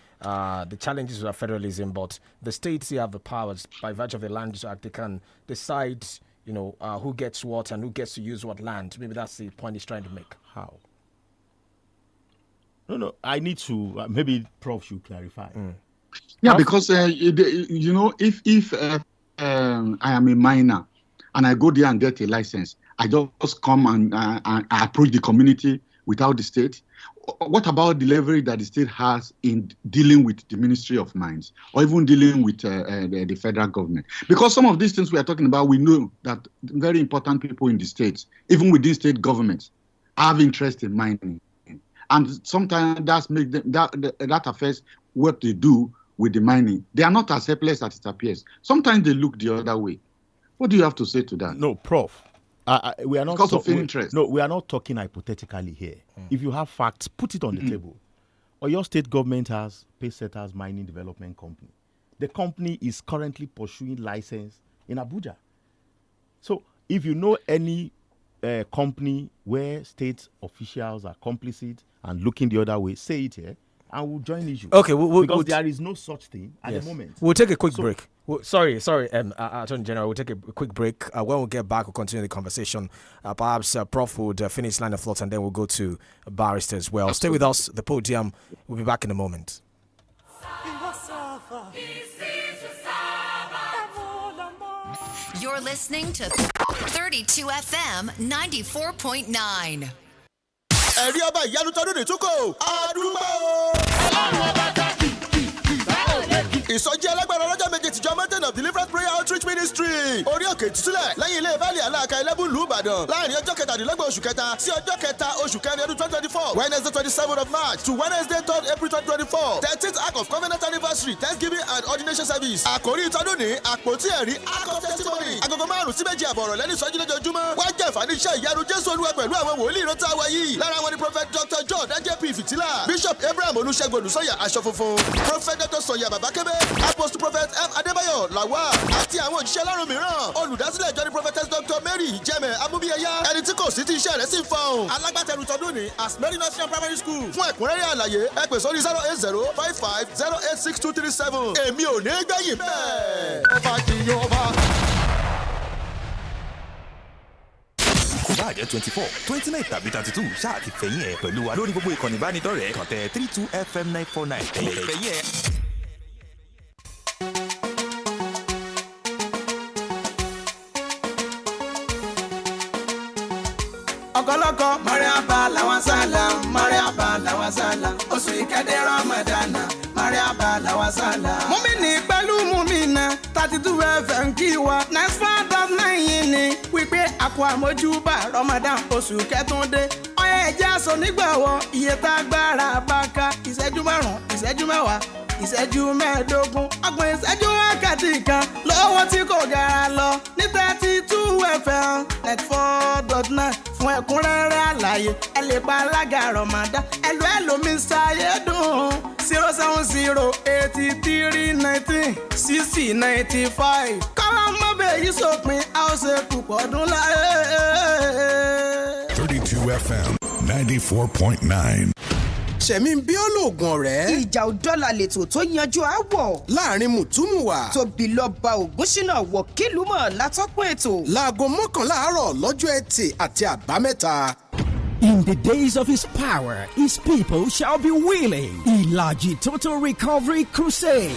challenges of federalism, but the states here have the powers by virtue of the Land Use Act. They can decide, who gets what and who gets to use what land. Maybe that's the point he's trying to make. How? No, I need to, maybe Prof should clarify. Yeah, because, if I am a miner and I go there and get a license, I just come and I approach the community without the state. What about the leverage that the state has in dealing with the Ministry of Mines or even dealing with the federal government? Because some of these things we are talking about, we know that very important people in the states, even within state governments, have interest in mining. And sometimes that affects what they do with the mining. They are not as helpless as it appears. Sometimes they look the other way. What do you have to say to that? No, Prof. We are not because of interest. No, we are not talking hypothetically here. If you have facts, put it on the table. Or your state government has Pacesetters Mining Development Company. The company is currently pursuing license in Abuja. So if you know any company where state officials are complicit and looking the other way, say it here, and we'll join issue. Okay, because there is no such thing at the moment. We'll take a quick break. Sorry, Attorney General, we'll take a quick break. When we get back, we'll continue the conversation. Perhaps Prof would finish line of thoughts and then we'll go to Barrister as well. Stay with us, the podium. We'll be back in a moment. You're listening to 32 FM 94.9. Ẹ̀rí ọba ìyanu tọdún ní túkọ̀ àdúgbò. Ìsọjí alágbára ọlọ́jọ́ méje tìjọ Mountain of Deliverance Prayer Outreach Ministry. Orí òkè ìtúsílẹ̀ lẹ́yìn ilé ìbálẹ̀ aláàkà Ẹlẹ́bùlú Ìbàdàn láàrin ọjọ́ kẹtàdínlọ́gbọ̀n oṣù kẹta sí ọjọ́ kẹta oṣù kẹrin ọdún 2024 Wednesday 27th of March to Wednesday 3rd April 2024 13th Act of Covenant Anniversary Thanksgiving and Ordination Service. Àkòrí ìtọ́dún ní àpótí ẹ̀rí Act of Testimony. Agogo 5 sí 7 àbọ̀rọ̀ lẹ́ni ìsọjí lójoojúmọ́. Wá jẹ́ ìfàní iṣẹ́ ìyanu Jésù Olúwa pẹ̀lú àwọn wòlíì ìrántí àwa yìí. Lára wọn ni Prophet Dr. John J.P. Fìtílà, Bishop Abraham Olúṣẹ́gun Olùsọ̀yà aṣọ funfun, Prophet Dr. Sọ̀yà Bàbákẹ́bẹ́, Apostle Prophet F. Adébáyọ̀ Lawal àti àwọn òṣìṣẹ́ lárùn mìíràn. Olùdásílẹ̀ ìjọ ni Prophetess Dr. Mary Jẹ́mẹ̀ Amúbíyẹyà. Ẹni tí kò sí tí iṣẹ́ rẹ̀ sì ń fọhùn. Alágbàtẹrù tọdún ní Asmeri National Primary School. Fún ẹ̀kúnrẹ́rẹ́ àlàyé ẹ pè sórí 08055086237. Èmi ò ní gbẹ̀yìn bẹ́ẹ̀. Ọba kì í ọba. Kò bá jẹ́ 24, 29 tàbí 32 ṣáà ti fẹ̀yìn ẹ̀ pẹ̀lú wa lórí gbogbo ìkànnì ìbánidọ́rẹ̀ẹ́ kàn tẹ 32 FM 949 fẹ̀yìn ẹ̀. ọ̀kọ́lọ́kọ́ mariaba làwọn sálà mariaba làwọn sálà oṣù ìkéde ramadana mariaba làwọn sálà. múmínì pẹ̀lú múmínà 32 FM kí wa 94.9 yìí ni wípé àpò àmójúbà Ramadan oṣù kẹtùndé ọyẹ ẹjẹ aṣọ nígbàwọ iye tá a gbára bá ká ìṣẹ́jú 5 ìṣẹ́jú 10 ìṣẹ́jú 15 ọgbọ̀n ìṣẹ́jú wákàtí kan lọ́wọ́ tí kò gara lọ ní 32 FM 94.9 fún ẹ̀kúnrẹ́rẹ́ àlàyé ẹ lè pa alága Ramadan ẹlò ẹlòmí ṣàyẹ̀dùn 07083196095 kọ́lá mọ́bẹ̀ yìí sópin a ó ṣe púpọ̀ ọdún láyé. 32 FM 94.9. ṣẹ̀mí bí olóògùn ọ̀rẹ́. Ijaodola lètò tó yanjú àwọ̀. láàrin mùtúmùwà. tóbi lọ́ba Ògúnṣínà Wọ̀kìlùmọ̀ látọ́kùn ètò. láago 11 àárọ̀ lọ́jọ́ Ẹtì àti Àbámẹ́ta. In the days of his power, his people shall be willing. Ilaji Total Recovery Crusade.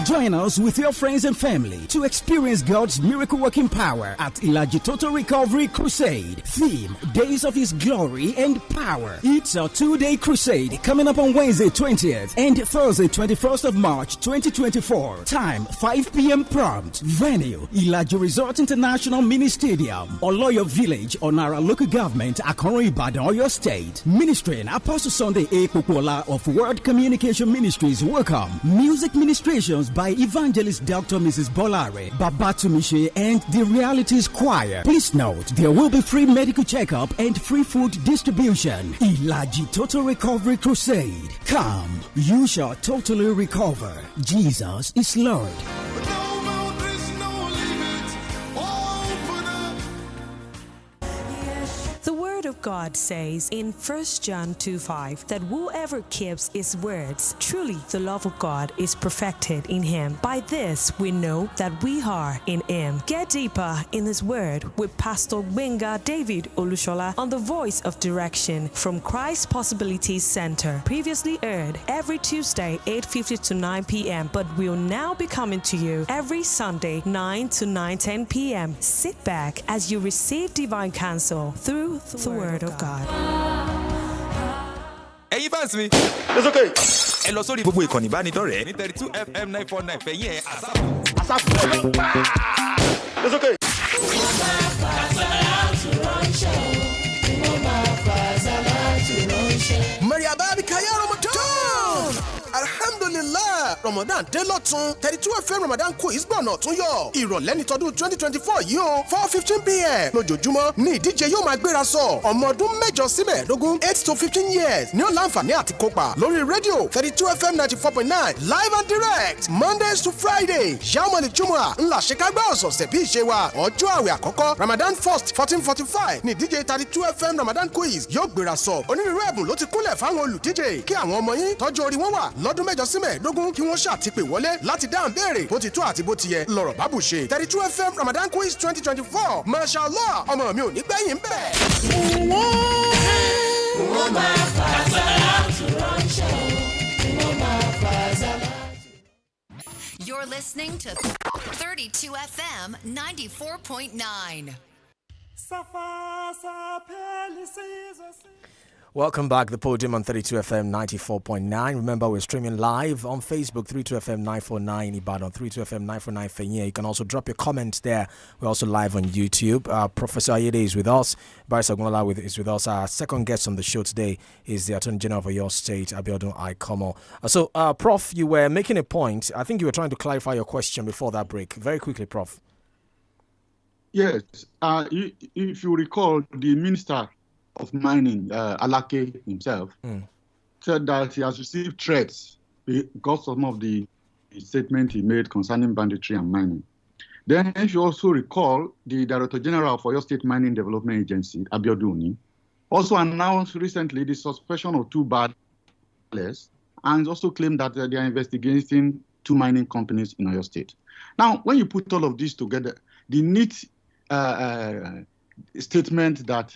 Join us with your friends and family to experience God's miracle working power at Ilaji Total Recovery Crusade. Theme, Days of His Glory and Power. It's a 2-day crusade coming up on Wednesday 20th and Thursday 21st of March 2024. Time, 5 p.m. prompt. Venue, Ilaji Resort International Mini Stadium, Oloyo Village, Onara Local Government, Akron Ibadan, Oyo State. Ministering Apostle Sunday A. Popola of World Communication Ministries. Welcome. Music ministrations by Evangelist Dr. Mrs. Bolare, Babatumishe, and the Realities Choir. Please note, there will be free medical checkup and free food distribution. Ilaji Total Recovery Crusade. Come, you shall totally recover. Jesus is Lord. The Word of God says in 1 John 2:5 that whoever keeps his words, truly the love of God is perfected in him. By this we know that we are in him. Get deeper in his word with Pastor Gbenga David Olushola on the Voice of Direction from Christ Possibilities Center. Previously aired every Tuesday 8:50 to 9 p.m. but will now be coming to you every Sunday 9 to 9:10 p.m. Sit back as you receive divine counsel through the Word of God. Ẹ̀yin fans mi. It's okay. Ẹ lọ sórí gbogbo ìkànnì ìbánidọ́rẹ̀ẹ́ ní 32 FM 949 fẹ̀yìn ẹ̀ àsáàpù. It's okay. Maria Babi Kaya Ramadan. Alhamdulillah, Ramadan dé lọ́tún. 32 FM Ramadan quiz gbọ̀nà tún yọ. Ìrọ̀lẹ́ ní tọdún 2024 yìí o. 4:15 p.m. lójoojúmọ́ ní ìdíje yóò máa gbéra sọ. Ọmọ ọdún 8 sí 15, 8 to 15 years ni ó láǹfààní àti kópa lórí rédíò 32 FM 94.9 live and direct Mondays to Friday. Yaumul Jumu'ah ńlá ṣekágbá ọ̀sọ̀ọ̀sẹ̀ bí ìṣe wa. Ọjọ́ àwẹ̀ àkọ́kọ́ Ramadan 1st 1445 ní ìdíje 32 FM Ramadan quiz yóò gbéra sọ. Onírúurú ẹ̀bùn ló ti kúnlẹ̀ fáwọn olùdíje kí àwọn ọmọ yín tọ́jú orí wọn wà lọ́dún 8 sí 15 kí wọ́n ṣàtìpè wọlé láti dáhùn béèrè bó ti tó àti bó ti yẹ lọ́rọ̀ bábù ṣe. 32 FM Ramadan quiz 2024 mashallah ọmọ mi ò ní gbẹ̀yìn bẹ́ẹ̀. wọ́n máa fà sálátù ránṣẹ́ wọ́n máa fà sálátù. You're listening to 32 FM 94.9. Welcome back to the podium on 32 FM 94.9. Remember, we're streaming live on Facebook, 32 FM 949 Ibadan, 32 FM 949 Fenya. You can also drop your comments there. We're also live on YouTube. Professor Ayede is with us. Barrister Ogunlola is with us. Our second guest on the show today is the Attorney General of your state, 𝐵𝐈𝐿. So, Prof, you were making a point. I think you were trying to clarify your question before that break. Very quickly, Prof. Yes. If you recall, the Minister of Mining, 𝐷𝐿 himself, said that he has received threats because of some of the statement he made concerning banditry and mining. Then, if you also recall, the Director General of Oyo State Mining Development Agency, Abiodun, also announced recently the suspension of 2 badges and also claimed that they are investigating 2 mining companies in Oyo State. Now, when you put all of this together, the neat statement that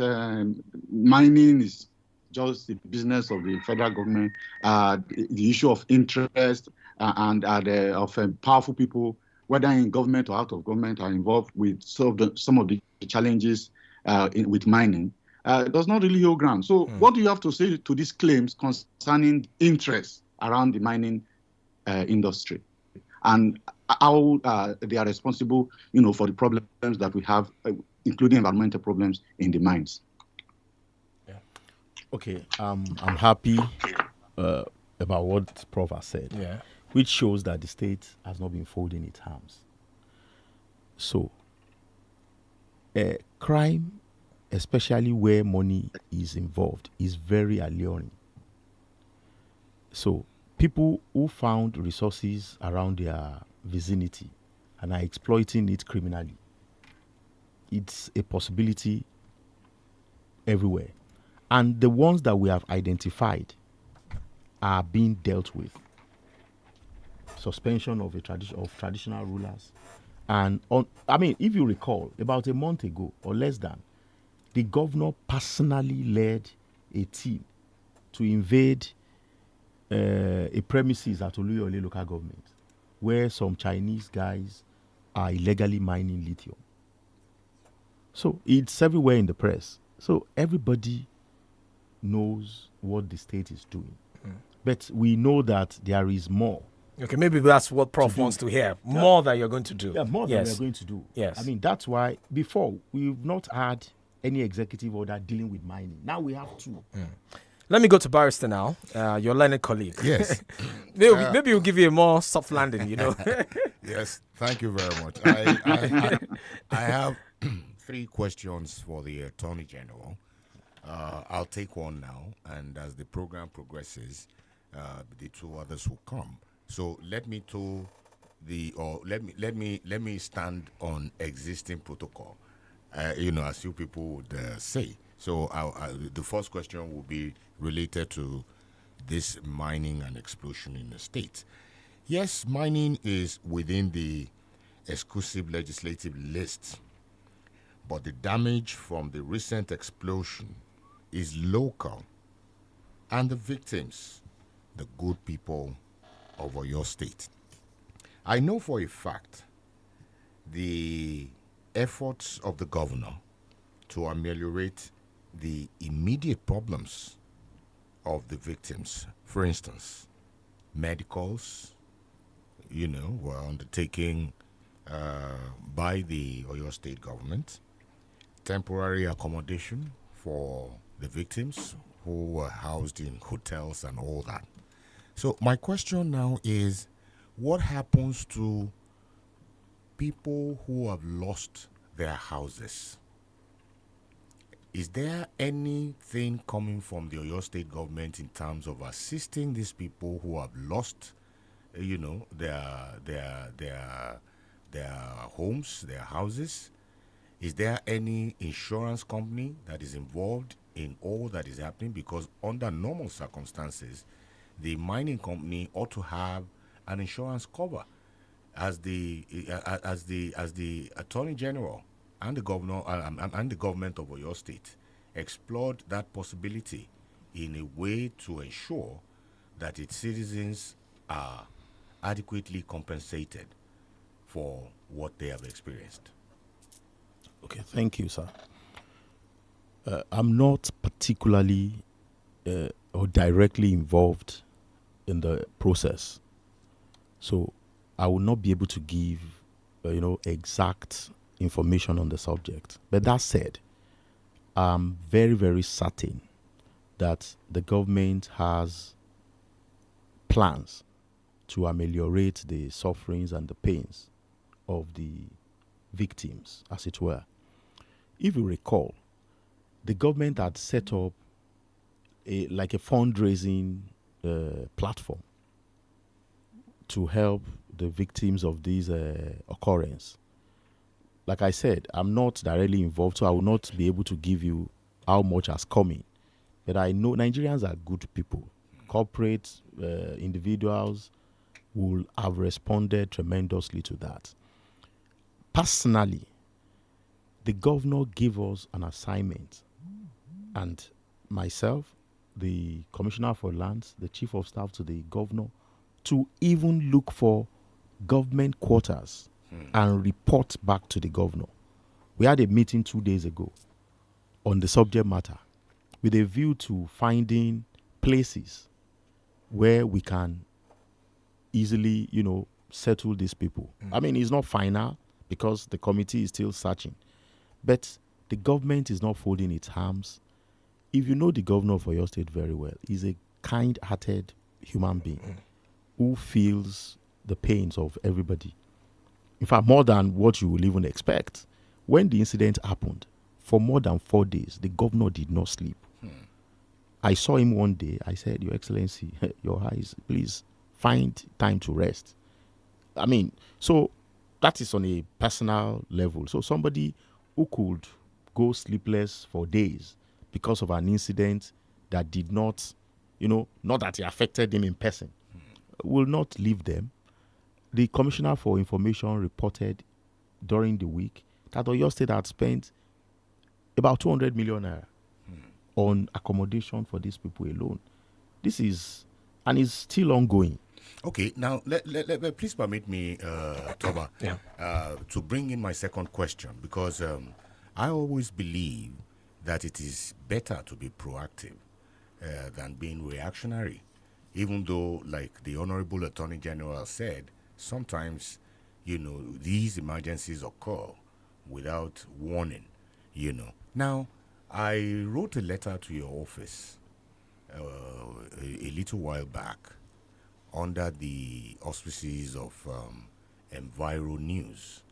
mining is just the business of the federal government, the issue of interest and of powerful people, whether in government or out of government, are involved with some of the challenges with mining, does not really hold ground. So what do you have to say to these claims concerning interest around the mining industry and how they are responsible, for the problems that we have, including environmental problems in the mines? Yeah. Okay, I'm happy about what Prof has said, which shows that the state has not been folding its arms. So, crime, especially where money is involved, is very alluring. So, people who found resources around their vicinity and are exploiting it criminally. It's a possibility everywhere. And the ones that we have identified are being dealt with. Suspension of traditional rulers. And if you recall, about a month ago or less than, the governor personally led a team to invade a premises at Oluyole local government where some Chinese guys are illegally mining lithium. So it's everywhere in the press. So everybody knows what the state is doing. But we know that there is more. Okay, maybe that's what Prof wants to hear. More that you're going to do. Yeah, more than we're going to do. Yes. I mean, that's why before we've not had any executive order dealing with mining. Now we have two. Let me go to Barrister now, your learned colleague. Yes. maybe we'll give you a more soft landing, Yes, thank you very much. I have 3 questions for the Attorney General. I'll take one now, and as the program progresses, the 2 others will come. So let me stand on existing protocol, as you people would say. So the first question will be related to this mining and explosion in the state. Yes, mining is within the exclusive legislative list, but the damage from the recent explosion is local, and the victims, the good people of your state. I know for a fact the efforts of the governor to ameliorate the immediate problems of the victims, for instance, medicals, were undertaken by the Oyo State government, temporary accommodation for the victims who were housed in hotels and all that. So my question now is, what happens to people who have lost their houses? Is there anything coming from the Oyo State government in terms of assisting these people who have lost, their homes, their houses? Is there any insurance company that is involved in all that is happening? Because under normal circumstances, the mining company ought to have an insurance cover. As the Attorney General and the governor and the government of Oyo State explored that possibility in a way to ensure that its citizens are adequately compensated for what they have experienced. Okay, thank you, sir. I'm not particularly or directly involved in the process, so I will not be able to give, exact information on the subject. But that said, I'm very, very certain that the government has plans to ameliorate the sufferings and the pains of the victims, as it were. If you recall, the government had set up a fundraising platform to help the victims of this occurrence. Like I said, I'm not directly involved, so I will not be able to give you how much has come in. But I know Nigerians are good people. Corporate individuals will have responded tremendously to that. Personally, the governor gave us an assignment, and myself, the Commissioner for Lands, the Chief of Staff to the governor, to even look for government quarters and report back to the governor. We had a meeting 2 days ago on the subject matter with a view to finding places where we can easily, settle these people. I mean, it's not final because the committee is still searching, but the government is not folding its arms. If you know the governor of Oyo State very well, he's a kind-hearted human being who feels the pains of everybody. In fact, more than what you will even expect. When the incident happened, for more than 4 days, the governor did not sleep. I saw him one day. I said, Your Excellency, your eyes, please find time to rest. I mean, so that is on a personal level. So somebody who could go sleepless for days because of an incident that did not, not that it affected him in person, will not leave them. The Commissioner for Information reported during the week that Oyo State had spent about 200 million naira on accommodation for these people alone. This is, and is still ongoing. Okay, now please permit me, Toba, to bring in my second question, because I always believe that it is better to be proactive than being reactionary, even though, like the Honorable Attorney General said, sometimes, these emergencies occur without warning, Now, I wrote a letter to your office a little while back under the auspices of Enviro News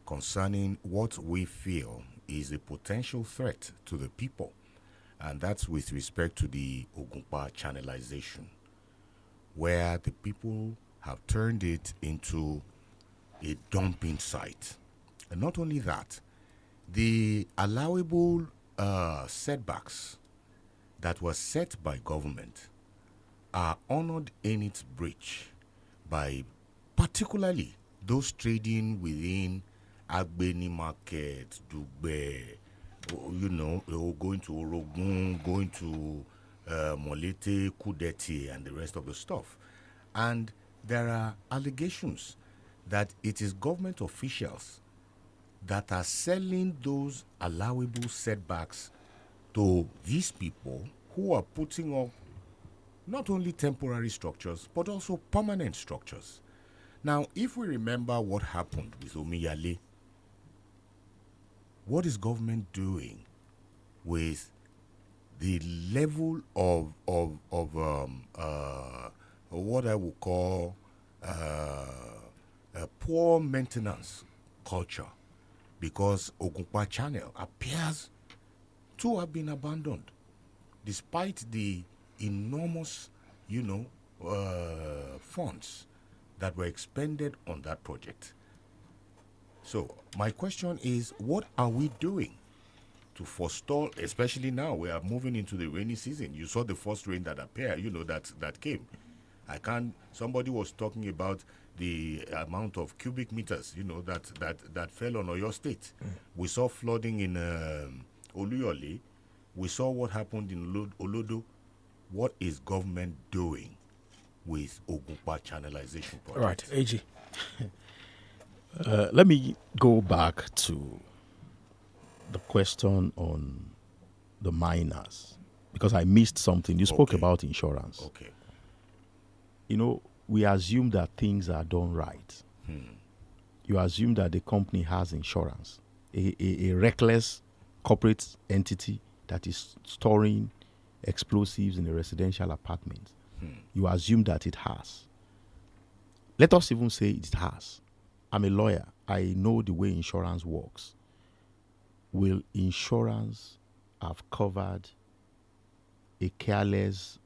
concerning what we feel is a potential threat to the people, and that's with respect to the Ogunpa channelization, where the people have turned it into a dumping site. And not only that, the allowable setbacks that were set by government are honored in its breach by particularly those trading within Agbeni Market, Dugbe, going to Orogun, going to Molete, Kudeti, and the rest of the stuff. And there are allegations that it is government officials that are selling those allowable setbacks to these people who are putting up not only temporary structures, but also permanent structures. Now, if we remember what happened with Omiyale, what is government doing with the level of what I would call a poor maintenance culture? Because Ogunpa Channel appears to have been abandoned, despite the enormous, funds that were expended on that project. So my question is, what are we doing to forestall, especially now we are moving into the rainy season? You saw the first rain that appeared, that came. Somebody was talking about the amount of cubic meters, that fell on Oyo State. We saw flooding in Oluyole. We saw what happened in Olodo. What is government doing with Ogunpa channelization project? Right, AG. Let me go back to the question on the miners, because I missed something. You spoke about insurance. Okay. We assume that things are done right. You assume that the company has insurance. A reckless corporate entity that is storing explosives in a residential apartment. You assume that it has. Let us even say it has. I'm a lawyer. I know the way insurance works. Will insurance have covered a careless,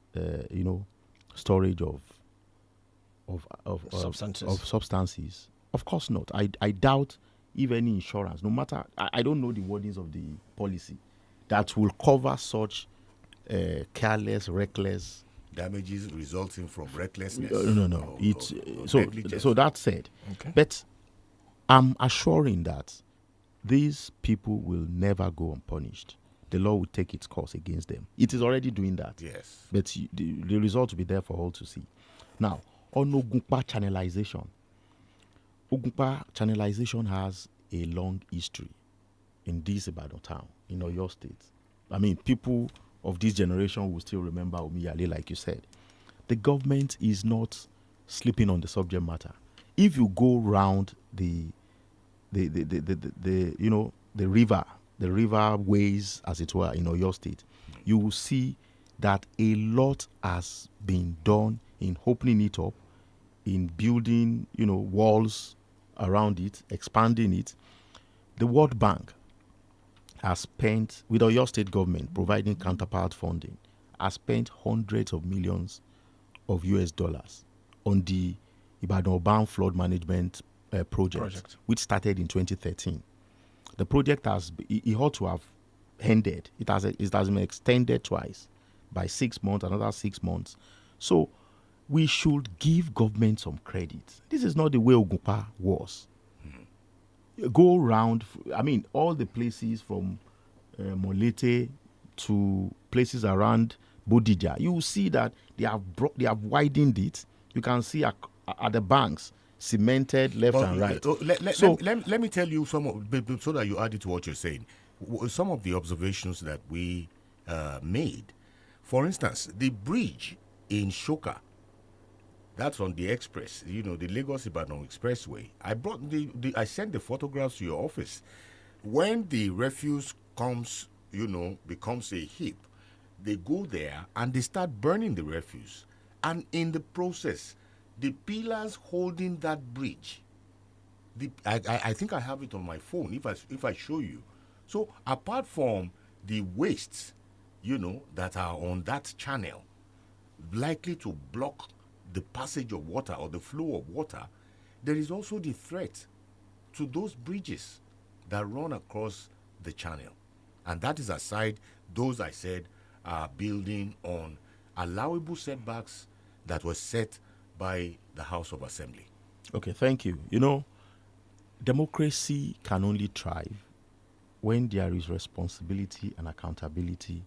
storage of substances? Of course not. I doubt if any insurance, no matter, I don't know the wordings of the policy that will cover such careless, reckless damages resulting from recklessness. No. So that said, but I'm assuring that these people will never go unpunished. The law will take its course against them. It is already doing that. Yes. But the result will be there for all to see. Now, on Ogunpa channelization has a long history in this Ibadan town, in Oyo State. I mean, people of this generation will still remember Omiyale, like you said. The government is not sleeping on the subject matter. If you go round the river ways, as it were, in Oyo State, you will see that a lot has been done in opening it up, in building, walls around it, expanding it. The World Bank has spent, with Oyo State government providing counterpart funding, has spent hundreds of millions of US dollars on the Ibadan Urban Flood Management project, which started in 2013. The project it ought to have ended. It has been extended twice by 6 months, another 6 months. So we should give government some credit. This is not the way Ogunpa was. Go around, all the places from Molete to places around Bodija, you will see that they have widened it. You can see at the banks, cemented left and right. Let me tell you some of, so that you add it to what you're saying. Some of the observations that we made. For instance, the bridge in Shoka, that's on the express, the Lagos-Ibadan Expressway. I sent the photographs to your office. When the refuse becomes a heap, they go there and they start burning the refuse. And in the process, the pillars holding that bridge, I think I have it on my phone if I show you. So apart from the wastes, that are on that channel, likely to block the passage of water or the flow of water, there is also the threat to those bridges that run across the channel. And that is aside those I said are building on allowable setbacks that were set by the House of Assembly. Okay, thank you. Democracy can only thrive when there is responsibility and accountability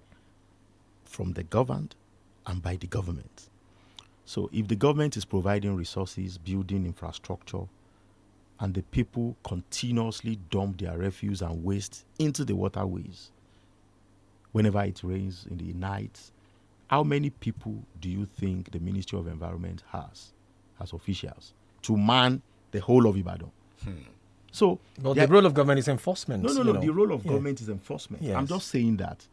from the governed and by the government. So if the government is providing resources, building infrastructure, and the people continuously dump their refuse and waste into the waterways whenever it rains in the night, how many people do you think the Ministry of Environment has as officials to man the whole of Ibadan? So, the role of government is enforcement. No. The role of government is enforcement. Yes. I'm just saying that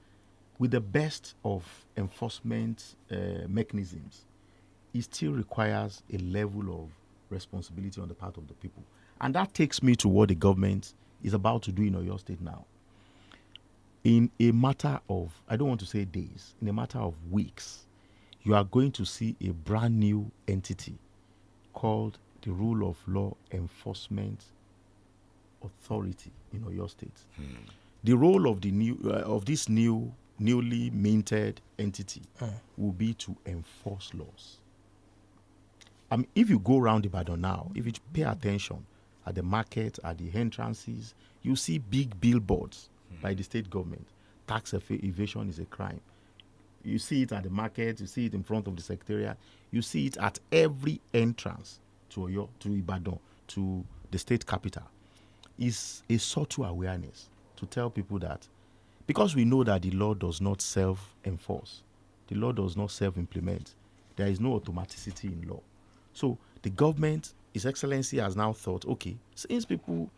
with the best of enforcement mechanisms, it still requires a level of responsibility on the part of the people. And that takes me to what the government is about to do in Oyo State now. In a matter of, I don't want to say days, in a matter of weeks, you are going to see a brand new entity called the Rule of Law Enforcement Authority in Oyo State. The role of this newly minted entity will be to enforce laws. If you go around Ibadan now, if you pay attention at the market, at the entrances, you see big billboards by the state government. Tax evasion is a crime. You see it at the market, you see it in front of the secretariat, you see it at every entrance to Oyo, to Ibadan, to the state capital. It's a subtle awareness to tell people that because we know that the law does not self-enforce, the law does not self-implement, there is no automaticity in law. So the government, His Excellency, has now thought, okay, since people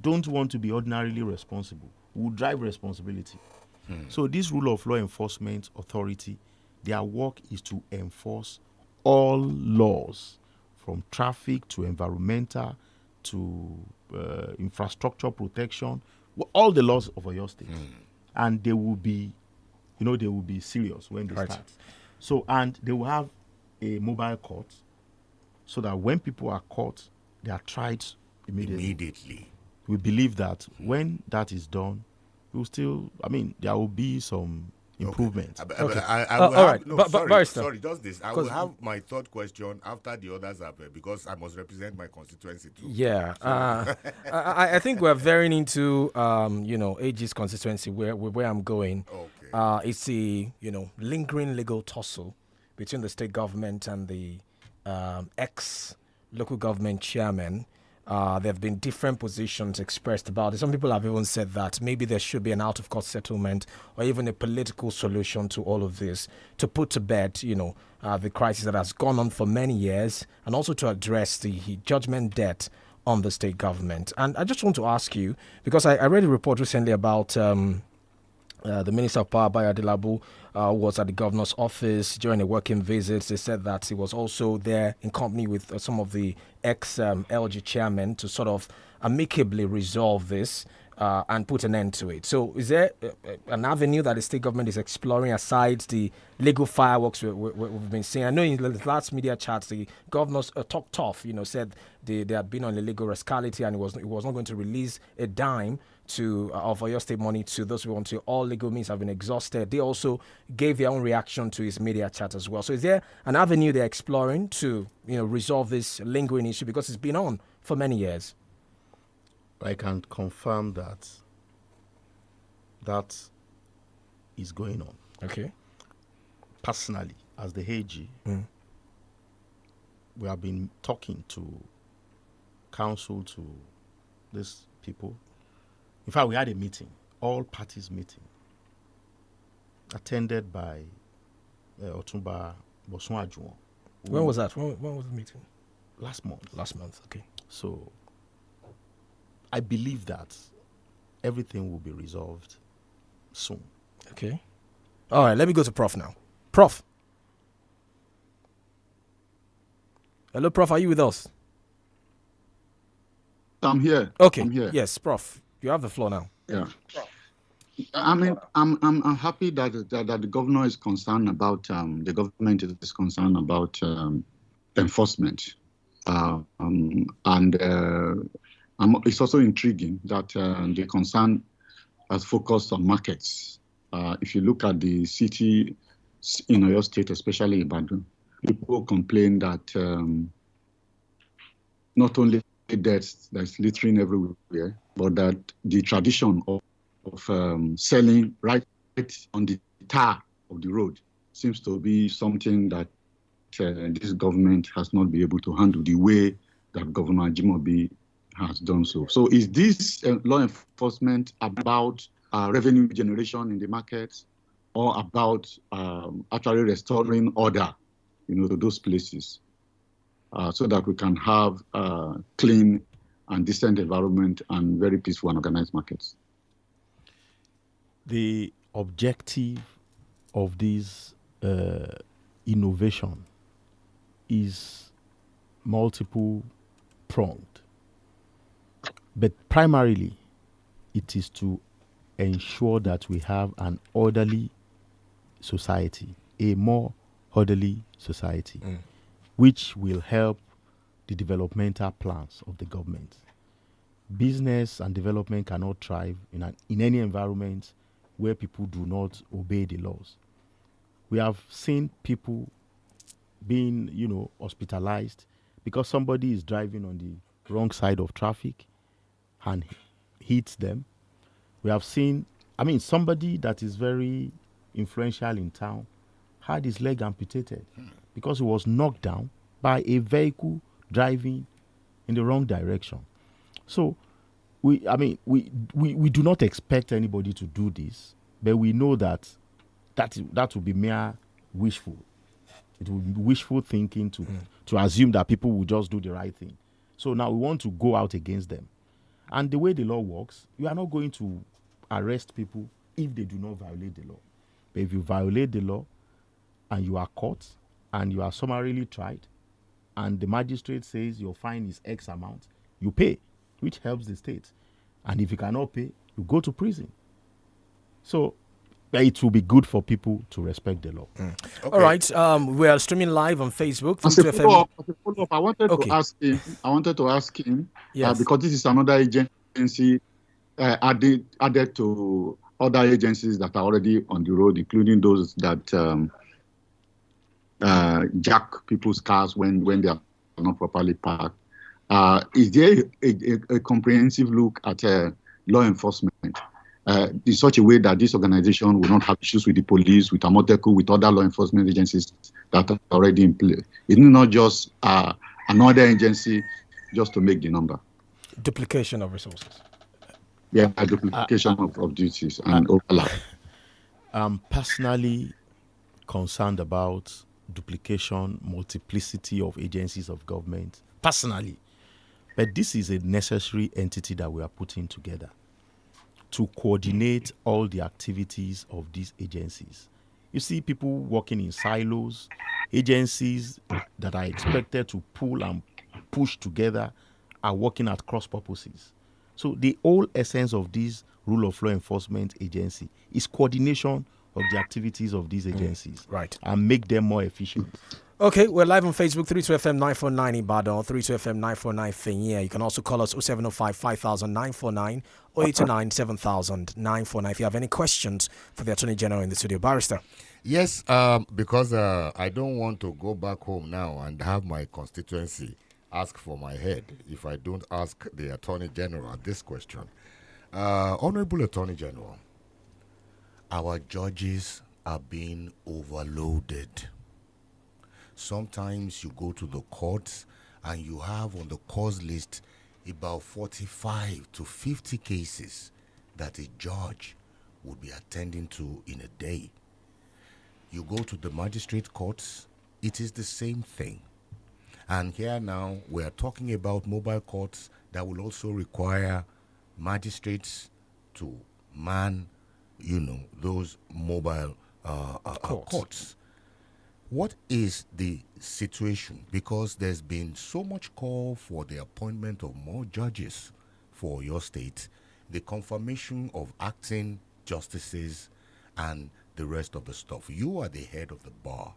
don't want to be ordinarily responsible, we'll drive responsibility. So this Rule of Law Enforcement Authority, their work is to enforce all laws, from traffic to environmental to infrastructure protection, all the laws of Oyo State. And they will be, they will be serious when they start. So, and they will have a mobile court so that when people are caught, they are tried immediately. We believe that when that is done, we'll still, there will be some improvement. Sorry, just this. I will have my third question after the others have, because I must represent my constituency too. Yeah. I think we're veering into, AG's constituency where I'm going. Okay. It's a, lingering legal tussle between the state government and the ex-local government chairman. There have been different positions expressed about it. Some people have even said that maybe there should be an out-of-court settlement or even a political solution to all of this to put to bed, the crisis that has gone on for many years, and also to address the judgment debt on the state government. And I just want to ask you, because I read a report recently about the Minister of Power, Ijaodola, was at the governor's office during a working visit. They said that he was also there in company with some of the ex-LG chairmen to sort of amicably resolve this. and put an end to it. So is there an avenue that the state government is exploring aside the legal fireworks we've been seeing? I know in the last media chats, the governors talked tough, said they had been on illegal rascality and it was not going to release a dime of Oyo State money to those who want to. All legal means have been exhausted. They also gave their own reaction to his media chat as well. So is there an avenue they're exploring to resolve this lingering issue, because it's been on for many years? I can confirm that is going on. Okay. Personally, as the AG, we have been talking to counsel, to these people. In fact, we had a meeting, all parties meeting, attended by Otumba Bosun Ajuwon. When was that? When was the meeting? Last month. Last month, okay. So I believe that everything will be resolved soon. Okay. All right, let me go to Prof now. Prof. Hello, Prof. Are you with us? I'm here. Okay. I'm here. Yes, Prof. You have the floor now. Yeah. I mean, I'm happy that the governor is concerned about the government is concerned about enforcement, it's also intriguing that the concern has focused on markets. If you look at the city in Oyo State, especially Ibadan, people complain that not only there's littering everywhere, but that the tradition of selling right on the tar of the road seems to be something that this government has not been able to handle the way that Governor Ajimobi has done so. So is this law enforcement about revenue generation in the markets, or about actually restoring order, to those places, so that we can have clean and decent environment and very peaceful and organized markets? The objective of this innovation is multiple pronged. But primarily, it is to ensure that we have an orderly society, a more orderly society, which will help the developmental plans of the government. Business and development cannot thrive in any environment where people do not obey the laws. We have seen people being, hospitalized because somebody is driving on the wrong side of traffic and hits them. We have seen, somebody that is very influential in town had his leg amputated because he was knocked down by a vehicle driving in the wrong direction. So, we do not expect anybody to do this, but we know that will be mere wishful. It will be wishful thinking to assume that people will just do the right thing. So now we want to go out against them. And the way the law works, you are not going to arrest people if they do not violate the law. But if you violate the law and you are caught and you are summarily tried and the magistrate says your fine is X amount, you pay, which helps the state. And if you cannot pay, you go to prison. So it will be good for people to respect the law. Okay. All right. We are streaming live on Facebook. As a follow-up, I wanted to ask him, yes. Because this is another agency added to other agencies that are already on the road, including those that jack people's cars when they are not properly parked. Is there a comprehensive look at law enforcement in such a way that this organization will not have issues with the police, with Amoteku, with other law enforcement agencies that are already in play? It's not just another agency just to make the number. Duplication of resources. Yeah, duplication of duties and overlap. I'm personally concerned about duplication, multiplicity of agencies of government, personally. But this is a necessary entity that we are putting together to coordinate all the activities of these agencies. You see people working in silos, agencies that are expected to pull and push together are working at cross purposes. So the whole essence of this rule of law enforcement agency is coordination of the activities of these agencies, right, and make them more efficient. Okay, we're live on Facebook, 32FM 949 Ibadan, 32FM 949 Fenyia. You can also call us 0705 5000 949 or 829 7000 949 if you have any questions for the Attorney General in the studio. Barrister. Yes, because I don't want to go back home now and have my constituency ask for my head if I don't ask the Attorney General this question. Honorable Attorney General, our judges are being overloaded. Sometimes you go to the courts and you have on the cause list about 45 to 50 cases that a judge would be attending to in a day. You go to the magistrate courts, it is the same thing. And here now we are talking about mobile courts that will also require magistrates to man, those mobile courts. What is the situation? Because there's been so much call for the appointment of more judges for your state, the confirmation of acting justices, and the rest of the stuff. You are the head of the bar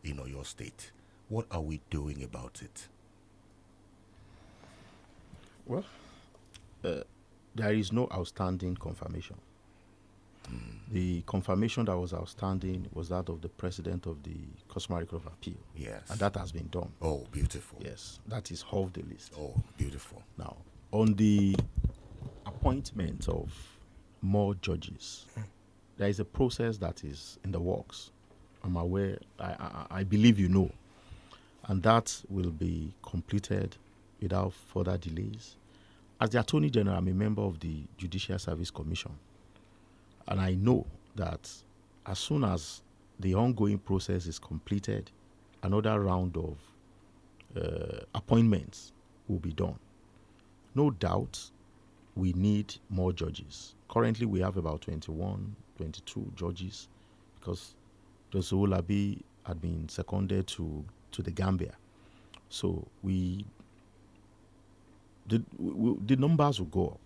in your state. What are we doing about it? Well, there is no outstanding confirmation. The confirmation that was outstanding was that of the president of the Customary Court of Appeal. Yes. And that has been done. Oh, beautiful. Yes, that is off the list. Oh, beautiful. Now, on the appointment of more judges, there is a process that is in the works. I'm aware, I believe you know. And that will be completed without further delays. As the Attorney General, I'm a member of the Judicial Service Commission. And I know that as soon as the ongoing process is completed, another round of appointments will be done. No doubt we need more judges. Currently, we have about 21, 22 judges because Judge Owolabi had been seconded to the Gambia. So the numbers will go up.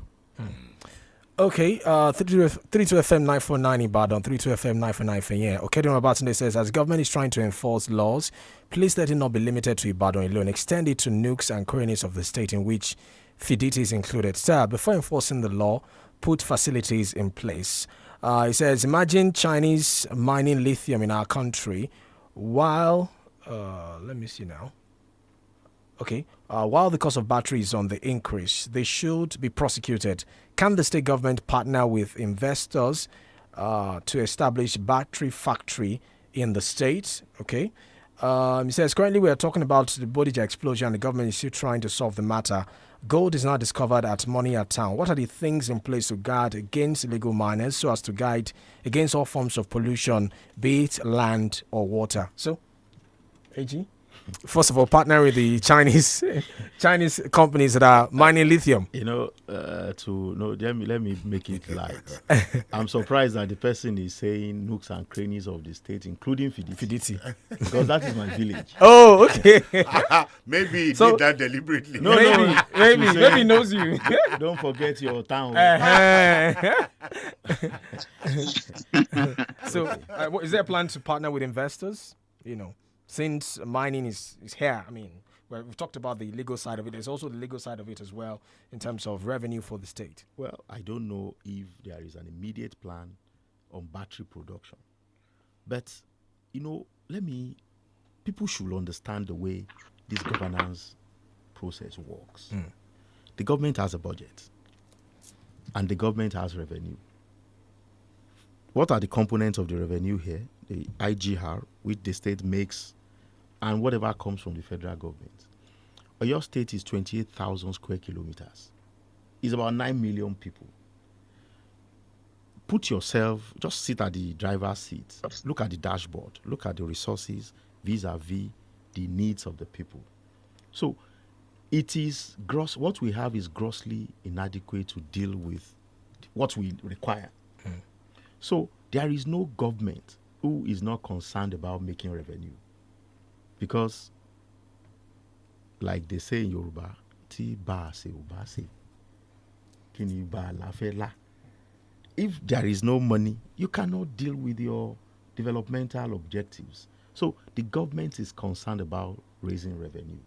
Okay, 32FM 949 Ibadan, 32FM 949 Fenyia. Okedun Rabatunde says, as government is trying to enforce laws, please let it not be limited to Ibadan alone. Extend it to nooks and crannies of the state in which Fidelity is included. Sir, before enforcing the law, put facilities in place. He says, imagine Chinese mining lithium in our country while, let me see now. Okay, while the cost of batteries is on the increase, they should be prosecuted. Can the state government partner with investors to establish battery factory in the state? Okay. He says, currently we are talking about the Bodija explosion and the government is still trying to solve the matter. Gold is now discovered at Monia Town. What are the things in place to guard against illegal miners so as to guide against all forms of pollution, be it land or water? So, AG? First of all, partner with the Chinese companies that are mining lithium. Let me make it light. I'm surprised that the person is saying nooks and crannies of the state, including Fidelity. Because that is my village. Oh, okay. Maybe he did that deliberately. Maybe he knows you. Don't forget your town. So, is there a plan to partner with investors? Since mining is here, we've talked about the legal side of it. There's also the legal side of it as well in terms of revenue for the state. Well, I don't know if there is an immediate plan on battery production. But, people should understand the way this governance process works. The government has a budget and the government has revenue. What are the components of the revenue here? The IGR, which the state makes, and whatever comes from the federal government. Your state is 28,000 square kilometers. It's about 9 million people. Put yourself, just sit at the driver's seat. Look at the dashboard. Look at the resources vis-a-vis the needs of the people. So it is what we have is grossly inadequate to deal with what we require. So there is no government who is not concerned about making revenue. Because, like they say in Yoruba, ti ba se o ba se. If there is no money, you cannot deal with your developmental objectives. So the government is concerned about raising revenue,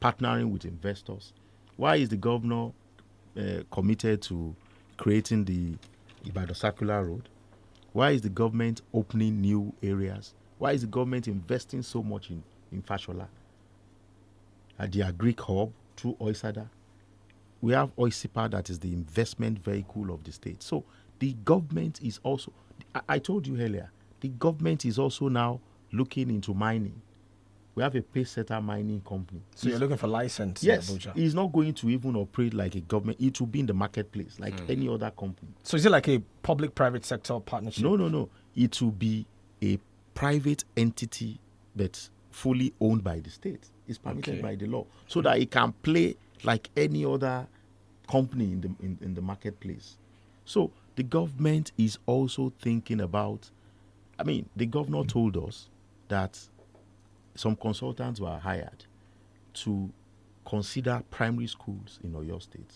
partnering with investors. Why is the governor committed to creating the Ibadan Circular Road? Why is the government opening new areas? Why is the government investing so much in Fashola? At the Agric Hub through Oisada. We have Oisipa, that is the investment vehicle of the state. So the government is also, I told you earlier, the government is also now looking into mining. We have a pace-setter mining company. So you're looking for license? Yes. It's not going to even operate like a government. It will be in the marketplace like any other company. So is it like a public-private sector partnership? No. It will be a private entity but fully owned by the state. It's permitted by the law. So that it can play like any other company in the marketplace. So the government is also thinking about, the governor told us that some consultants were hired to consider primary schools in Oyo State.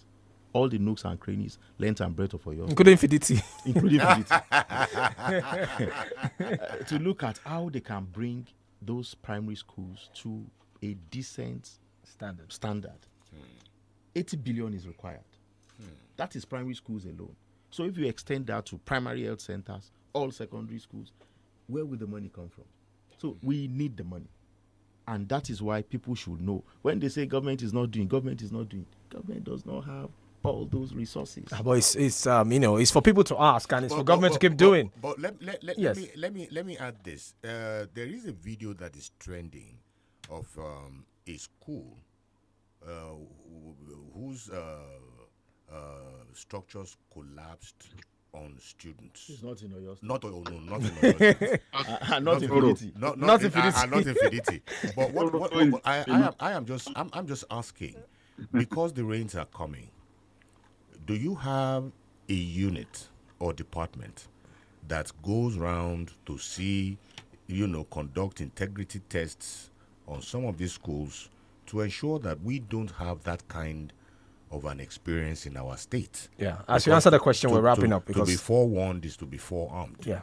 All the nooks and crannies, length and breadth of Oyo State. Including Fiditi. To look at how they can bring those primary schools to a decent standard. 80 billion is required. That is primary schools alone. So if you extend that to primary health centers, all secondary schools, where will the money come from? So we need the money. And that is why people should know. When they say government is not doing, government does not have all those resources. But it's for people to ask, and it's for government to keep doing. But let me add this. There is a video that is trending of a school whose structures collapsed on students. It's not in Oyo State. Not in Oyo State. Not in Fiditi. Not in Fiditi. But what I'm just asking, because the rains are coming, do you have a unit or department that goes around to see, conduct integrity tests on some of these schools to ensure that we don't have that kind of an experience in our state? Yeah. As you answer the question, we're wrapping up. Because to be forewarned is to be forearmed. Yeah.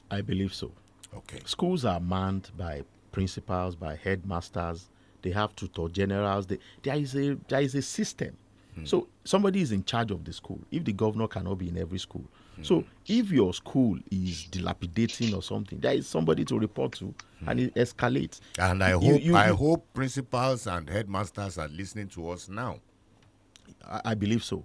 I believe so. Okay. Schools are manned by principals, by headmasters. They have tutor generals. There is a system. So somebody is in charge of the school. If the governor cannot be in every school. So if your school is dilapidating or something, there is somebody to report to, and it escalates. And I hope principals and headmasters are listening to us now. I believe so.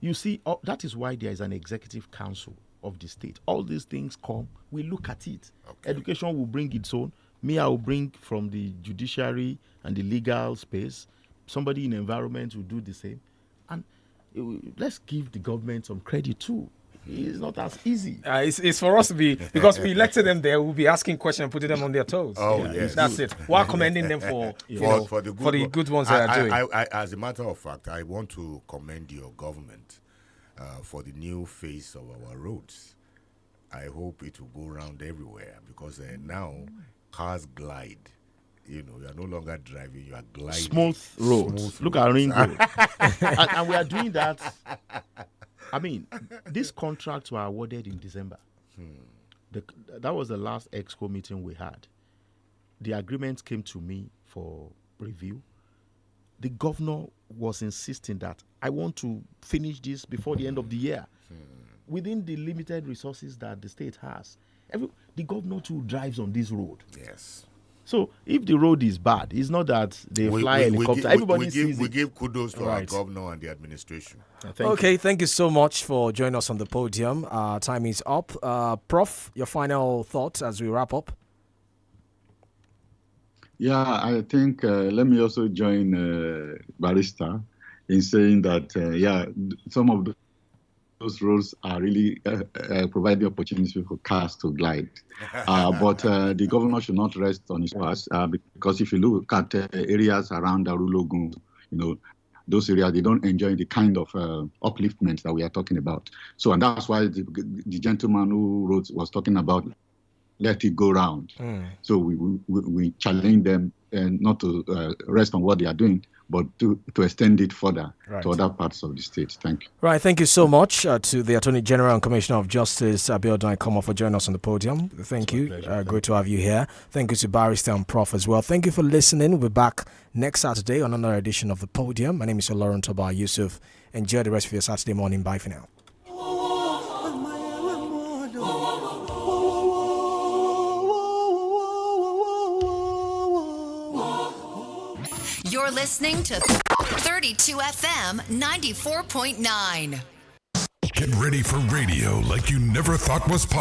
You see, that is why there is an executive council of the state. All these things come, we look at it. Okay. Education will bring its own. Me, I will bring from the judiciary and the legal space. Somebody in environment will do the same. And let's give the government some credit too. It's not as easy. It's for us to be, because we elected them there, we'll be asking questions and putting them on their toes. Yes. That's it. While commending them for the good ones they are doing. As a matter of fact, I want to commend your government for the new face of our roads. I hope it will go around everywhere, because now cars glide. You are no longer driving, you are gliding. Smooth roads. Look at Ring Road. and we are doing that. These contracts were awarded in December. That was the last EXCO meeting we had. The agreement came to me for review. The governor was insisting that I want to finish this before the end of the year. Within the limited resources that the state has. The governor too drives on this road. Yes. So if the road is bad, it's not that they fly helicopter. Everybody sees it. We give kudos to our governor and the administration. Thank you so much for joining us on the podium. Time is up. Prof, your final thoughts as we wrap up? Yeah, I think let me also join Barrister in saying that, some of those roads are really provide the opportunity for cars to glide. But the governor should not rest on his past, because if you look at areas around Arulogun, those areas, they don't enjoy the kind of upliftment that we are talking about. So, and that's why the gentleman who was talking about let it go round. So we challenge them not to rest on what they are doing, but to extend it further Right. to other parts of the state. Thank you. Right, thank you so much to the Attorney General and Commissioner of Justice, 𝐵𝐈𝐕𝐄, for joining us on the podium. Thank you. Great to have you here. Thank you to Barrister and Prof as well. Thank you for listening. We'll be back next Saturday on another edition of the podium. My name is Lauren Toba Yusuf. Enjoy the rest of your Saturday morning. Bye for now. You're listening to 32 FM 94.9. Get ready for radio like you never thought was possible.